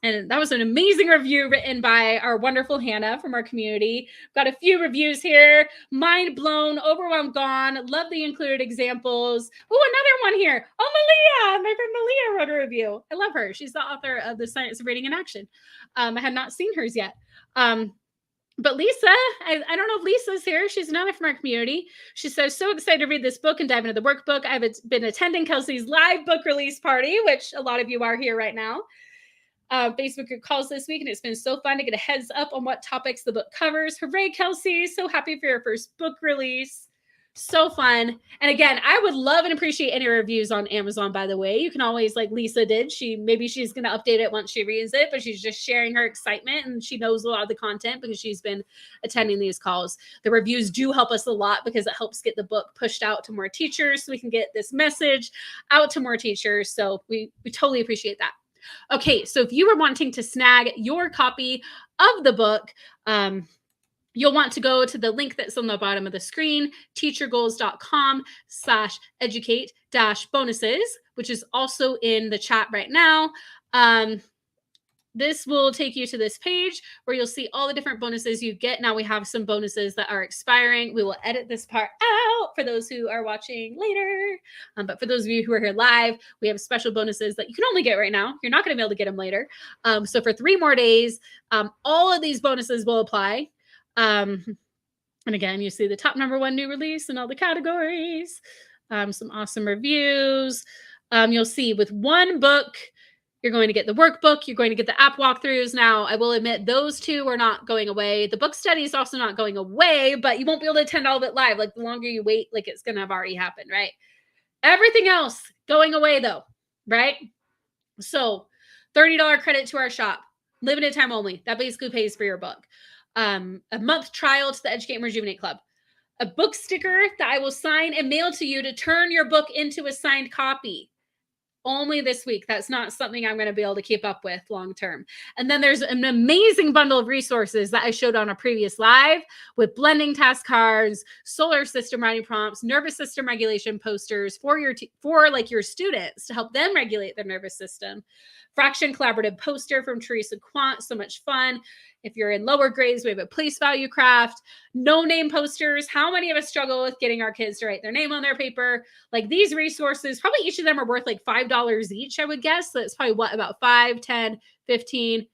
And that was an amazing review written by our wonderful Hannah from our community. Got a few reviews here. Mind blown, overwhelmed, gone. Love the included examples. Oh, another one here. Oh, Malia. My friend Malia wrote a review. I love her. She's the author of The Science of Reading in Action. I had not seen hers yet. But Lisa, I don't know if Lisa's here. She's another from our community. She says, so excited to read this book and dive into the workbook. I've been attending Kelsey's live book release party, which a lot of you are here right now. Facebook group calls this week, and it's been so fun to get a heads up on what topics the book covers. Hooray, Kelsey. So happy for your first book release. So fun. And again, I would love and appreciate any reviews on Amazon, by the way. You can always, like Lisa did, maybe she's going to update it once she reads it, but she's just sharing her excitement, and she knows a lot of the content because she's been attending these calls. The reviews do help us a lot because it helps get the book pushed out to more teachers so we can get this message out to more teachers. So we totally appreciate that. Okay, so if you are wanting to snag your copy of the book, you'll want to go to the link that's on the bottom of the screen, teachergoals.com/educate-bonuses, which is also in the chat right now. This will take you to this page where you'll see all the different bonuses you get. Now we have some bonuses that are expiring. We will edit this part out for those who are watching later. But for those of you who are here live, we have special bonuses that you can only get right now. You're not going to be able to get them later. So for 3 more days, all of these bonuses will apply. And again, you see the top #1 new release in all the categories. Some awesome reviews. You'll see with one book, you're going to get the workbook. You're going to get the app walkthroughs. Now, I will admit those 2 are not going away. The book study is also not going away, but you won't be able to attend all of it live. Like, the longer you wait, like, it's going to have already happened, right? Everything else going away, though, right? So $30 credit to our shop. Limited time only. That basically pays for your book. A month trial to the Educate and Rejuvenate Club. A book sticker that I will sign and mail to you to turn your book into a signed copy. only this week. That's not something I'm going to be able to keep up with long term. And then there's an amazing bundle of resources that I showed on a previous live with blending task cards, solar system writing prompts, nervous system regulation posters for your students to help them regulate their nervous system. Fraction collaborative poster from Teresa Quant, so much fun. If you're in lower grades, we have a place value craft, no name posters. How many of us struggle with getting our kids to write their name on their paper? Like these resources, probably each of them are worth like $5 each, I would guess. So it's probably what, about 5, 10, 15,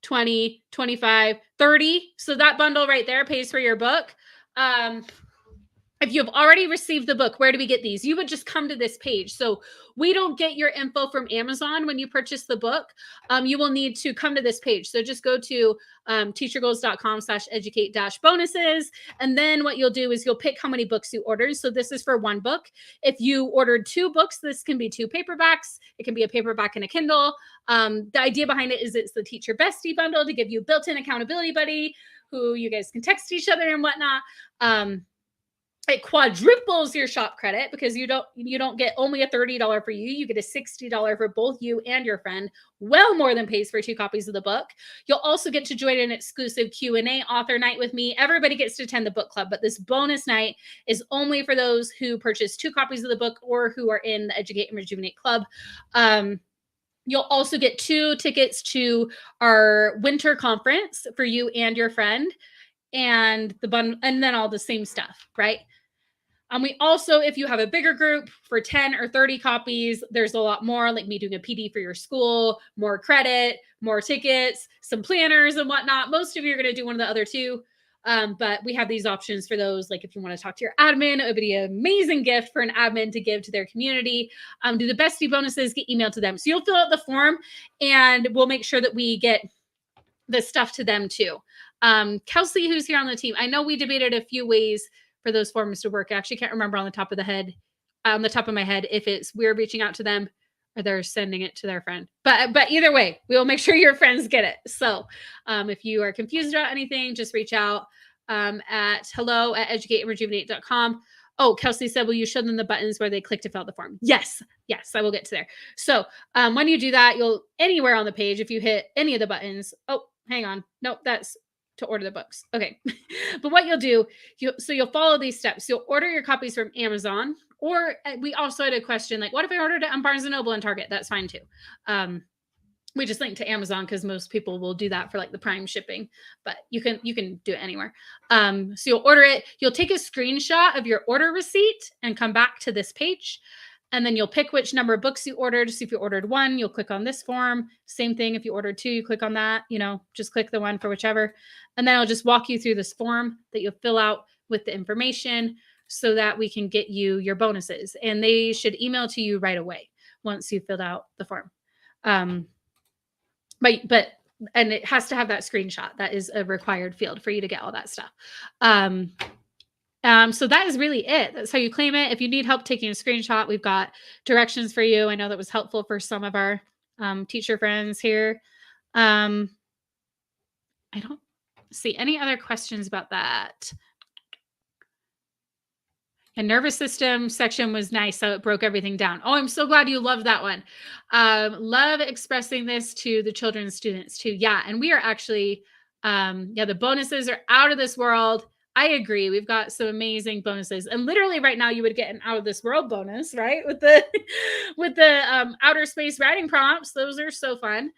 20, 25, 30. So that bundle right there pays for your book. If you have already received the book, where do we get these? You would just come to this page. So we don't get your info from Amazon when you purchase the book. You will need to come to this page. So just go to teachergoals.com/educate-bonuses. And then what you'll do is you'll pick how many books you ordered. So this is for one book. If you ordered 2 books, this can be 2 paperbacks. It can be a paperback and a Kindle. The idea behind it is it's the Teacher Bestie bundle to give you a built-in accountability buddy who you guys can text each other and whatnot. It quadruples your shop credit because you don't get only a $30 for you get a $60 for both you and your friend, well more than pays for 2 copies of the book. You'll also get to join an exclusive Q&A author night with me. Everybody gets to attend the book club, but this bonus night is only for those who purchase 2 copies of the book or who are in the Educate and Rejuvenate club. You'll also get 2 tickets to our winter conference for you and your friend, and and then all the same stuff, right? We also, if you have a bigger group for 10 or 30 copies, there's a lot more, like me doing a PD for your school, more credit, more tickets, some planners and whatnot. Most of you are going to do one of the other 2. But we have these options for those. Like if you want to talk to your admin, it would be an amazing gift for an admin to give to their community. Do the bestie bonuses, get emailed to them. So you'll fill out the form and we'll make sure that we get the stuff to them too. Kelsey, who's here on the team, I know we debated a few ways for those forms to work. I actually can't remember on the top of my head, if it's we're reaching out to them or they're sending it to their friend. But either way, we will make sure your friends get it. So if you are confused about anything, just reach out at hello@educateandrejuvenate.com. Oh, Kelsey said, will you show them the buttons where they click to fill out the form? Yes, I will get to there. So when you do that, you'll anywhere on the page, if you hit any of the buttons, oh, hang on. Nope, that's to order the books. Okay. But what you'll do, you'll follow these steps. You'll order your copies from Amazon, or we also had a question like, what if I ordered it on Barnes & Noble and Target? That's fine too. We just linked to Amazon because most people will do that for like the Prime shipping, but you can do it anywhere. So you'll order it. You'll take a screenshot of your order receipt and come back to this page. And then you'll pick which number of books you ordered. So if you ordered 1, you'll click on this form. Same thing. If you ordered 2, you click on that, just click the one for whichever. And then I'll just walk you through this form that you'll fill out with the information so that we can get you your bonuses. And they should email to you right away once you filled out the form. And it has to have that screenshot. That is a required field for you to get all that stuff. So that is really it. That's how you claim it. If you need help taking a screenshot, we've got directions for you. I know that was helpful for some of our teacher friends here. I don't see any other questions about that. And nervous system section was nice. So it broke everything down. Oh, I'm so glad you loved that one. Love expressing this to the children's students too. Yeah. And we are actually, the bonuses are out of this world. I agree. We've got some amazing bonuses, and literally right now you would get an out of this world bonus, right? With the outer space writing prompts. Those are so fun.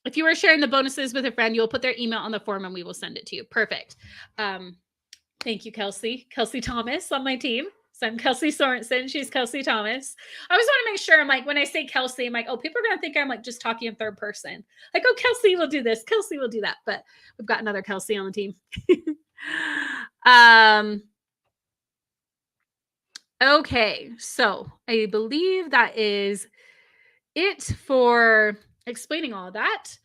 If you are sharing the bonuses with a friend, you'll put their email on the form and we will send it to you. Perfect. Thank you, Kelsey. Kelsey Thomas on my team. So I'm Kelsey Sorensen. She's Kelsey Thomas. I always want to make sure I'm like, when I say Kelsey, I'm like, oh, people are going to think I'm like just talking in third person. Like, oh, Kelsey will do this. Kelsey will do that. But we've got another Kelsey on the team. Okay. So I believe that is it for explaining all of that.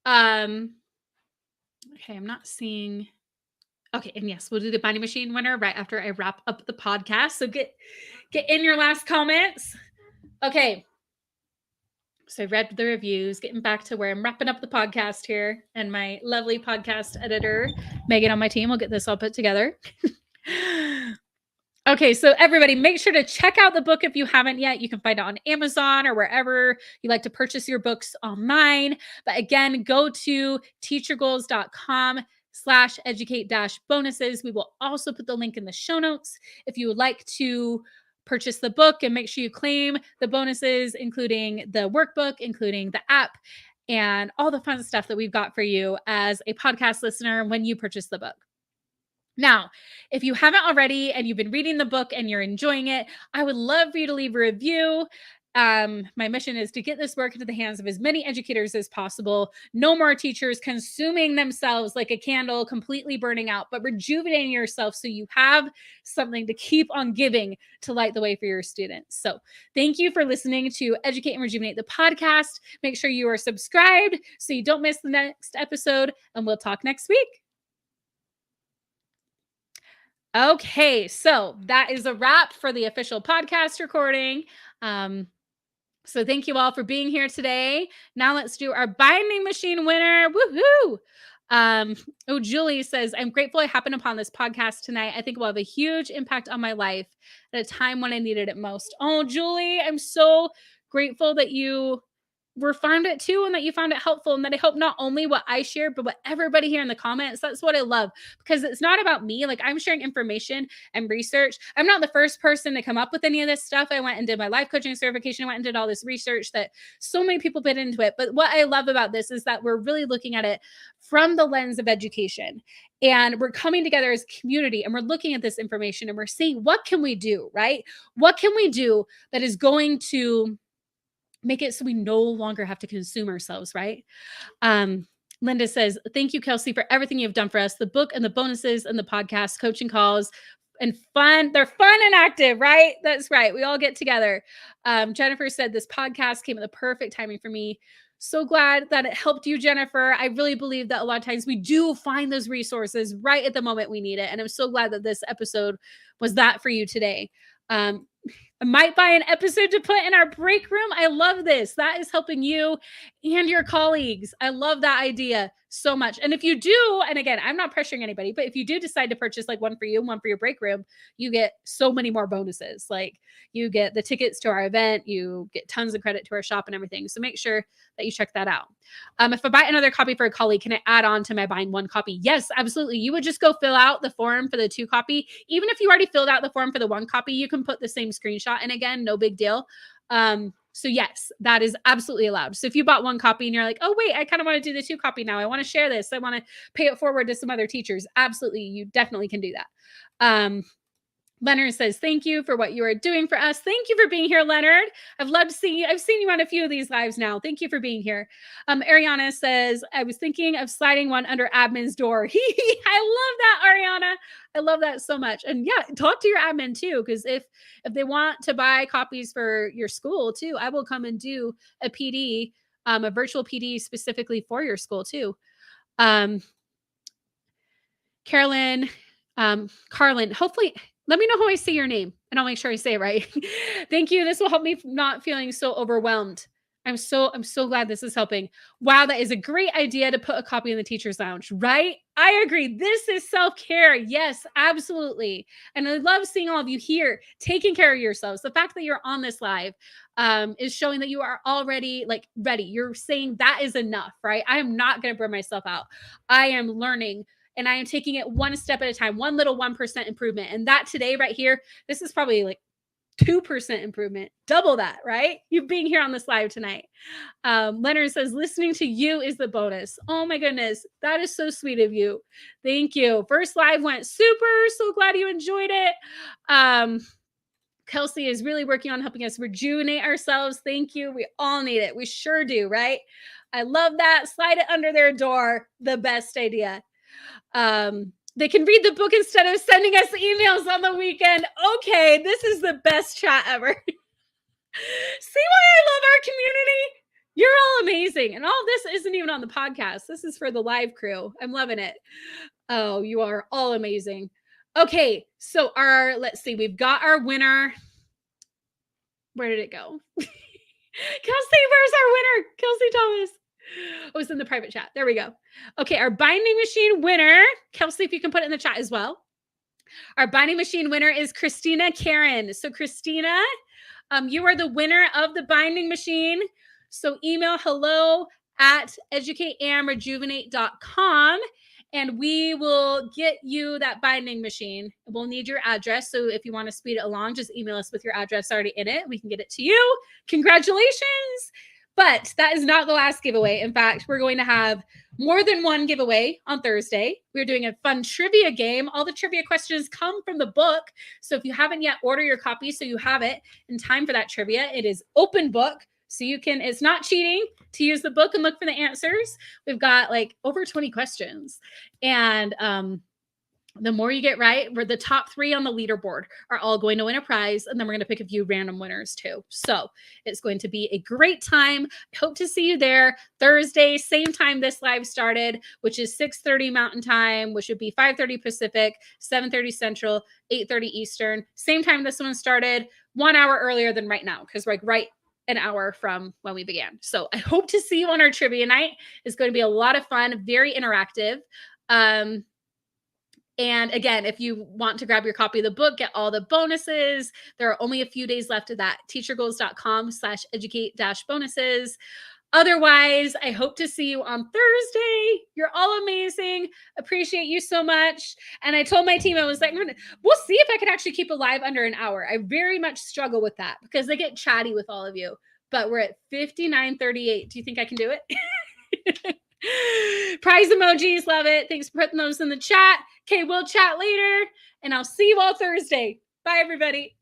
Okay. I'm not seeing... Okay, and yes, we'll do the binding machine winner right after I wrap up the podcast. So get in your last comments. Okay. So I read the reviews, getting back to where I'm wrapping up the podcast here, and my lovely podcast editor, Megan, on my team will get this all put together. Okay, so everybody, make sure to check out the book if you haven't yet. You can find it on Amazon or wherever you like to purchase your books online. But again, go to teachyourgoals.com/educate bonuses. We will also put the link in the show notes if you would like to purchase the book, and make sure you claim the bonuses, including the workbook, including the app, and all the fun stuff that we've got for you as a podcast listener when you purchase the book. Now, if you haven't already and you've been reading the book and you're enjoying it, I would love for you to leave a review. My mission is to get this work into the hands of as many educators as possible. No more teachers consuming themselves like a candle, completely burning out, but rejuvenating yourself so you have something to keep on giving to light the way for your students. So, thank you for listening to Educate and Rejuvenate, the podcast. Make sure you are subscribed so you don't miss the next episode, and we'll talk next week. Okay, so that is a wrap for the official podcast recording. Um, so thank you all for being here today. Now let's do our binding machine winner. Woohoo! Oh, Julie says, I'm grateful I happened upon this podcast tonight. I think it will have a huge impact on my life at a time when I needed it most. Oh, Julie, I'm so grateful that you found it too, and that you found it helpful, and that I hope not only what I shared, but what everybody here in the comments. That's what I love, because it's not about me. Like, I'm sharing information and research. I'm not the first person to come up with any of this stuff. I went and did my life coaching certification. I went and did all this research that so many people put into it. But what I love about this is that we're really looking at it from the lens of education, and we're coming together as a community, and we're looking at this information, and we're seeing, what can we do, right? What can we do that is going to make it so we no longer have to consume ourselves, right? Linda says, thank you, Kelsey, for everything you've done for us. The book and the bonuses and the podcast, coaching calls, and fun. They're fun and active, right? That's right. We all get together. Jennifer said, this podcast came at the perfect timing for me. So glad that it helped you, Jennifer. I really believe that a lot of times we do find those resources right at the moment we need it. And I'm so glad that this episode was that for you today. I might buy an episode to put in our break room. I love this. That is helping you and your colleagues. I love that idea so much. And if you do, and again, I'm not pressuring anybody, but if you do decide to purchase like one for you and one for your break room, you get so many more bonuses. Like, you get the tickets to our event, you get tons of credit to our shop and everything. So make sure that you check that out. If I buy another copy for a colleague, can I add on to my buying one copy? Yes, absolutely. You would just go fill out the form for the 2 copy. Even if you already filled out the form for the 1 copy, you can put the same screenshot. And again, no big deal. So yes, that is absolutely allowed. So if you bought 1 copy and you're like, oh wait, I kind of want to do the 2 copy now, I want to share this, I want to pay it forward to some other teachers, absolutely, you definitely can do that. Leonard says, thank you for what you are doing for us. Thank you for being here, Leonard. I've loved seeing you. I've seen you on a few of these lives now. Thank you for being here. Ariana says, I was thinking of sliding one under admin's door. I love that, Ariana. I love that so much. And yeah, talk to your admin too, because if they want to buy copies for your school too, I will come and do a PD, a virtual PD specifically for your school too. Carolyn, Carlin, hopefully, let me know how I say your name and I'll make sure I say it right. Thank you. This will help me not feeling so overwhelmed. I'm so glad this is helping. Wow, that is a great idea to put a copy in the teacher's lounge, right? I agree. This is self-care. Yes, absolutely. And I love seeing all of you here taking care of yourselves. The fact that you're on this live is showing that you are already like ready. You're saying that is enough, right? I am not going to burn myself out. I am learning, and I am taking it one step at a time, one little 1% improvement. And that today right here, this is probably like 2% improvement, double that, right? You being here on this live tonight. Leonard says, listening to you is the bonus. Oh my goodness. That is so sweet of you. Thank you. First live went super. So glad you enjoyed it. Kelsey is really working on helping us rejuvenate ourselves. Thank you. We all need it. We sure do, right? I love that. Slide it under their door. The best idea. They can read the book instead of sending us emails on the weekend. Okay, this is the best chat ever. See why I love our community? You're all amazing. And all this isn't even on the podcast. This is for the live crew. I'm loving it. Oh, you are all amazing. Okay, so let's see, we've got our winner. Where did it go? Kelsey, where's our winner? Kelsey Thomas. Oh, it's in the private chat. There we go. Okay, our binding machine winner. Kelsey, if you can put it in the chat as well. Our binding machine winner is Christina Karen. So Christina, you are the winner of the binding machine. So email hello@educateandrejuvenate.com and we will get you that binding machine. We'll need your address. So if you want to speed it along, just email us with your address already in it. We can get it to you. Congratulations. But that is not the last giveaway. In fact, we're going to have more than one giveaway on Thursday. We're doing a fun trivia game. All the trivia questions come from the book. So if you haven't yet, order your copy so you have it in time for that trivia. It is open book. So you can, it's not cheating to use the book and look for the answers. We've got like over 20 questions. And the more you get right, we're the top 3 on the leaderboard are all going to win a prize. And then we're going to pick a few random winners too. So it's going to be a great time. I hope to see you there Thursday, same time this live started, which is 6:30 Mountain Time, which would be 5:30 Pacific, 7:30 Central, 8:30 Eastern. Same time this one started, 1 hour earlier than right now, because we're like right an hour from when we began. So I hope to see you on our trivia night. It's going to be a lot of fun, very interactive. And again, if you want to grab your copy of the book, get all the bonuses. There are only a few days left of that. teachergoals.com/educate-bonuses. Otherwise, I hope to see you on Thursday. You're all amazing. Appreciate you so much. And I told my team, I was like, we'll see if I can actually keep it live under an hour. I very much struggle with that because they get chatty with all of you. But we're at 59:38. Do you think I can do it? Prize emojis, love it. Thanks for putting those in the chat. Okay, we'll chat later, and I'll see you all Thursday. Bye, everybody.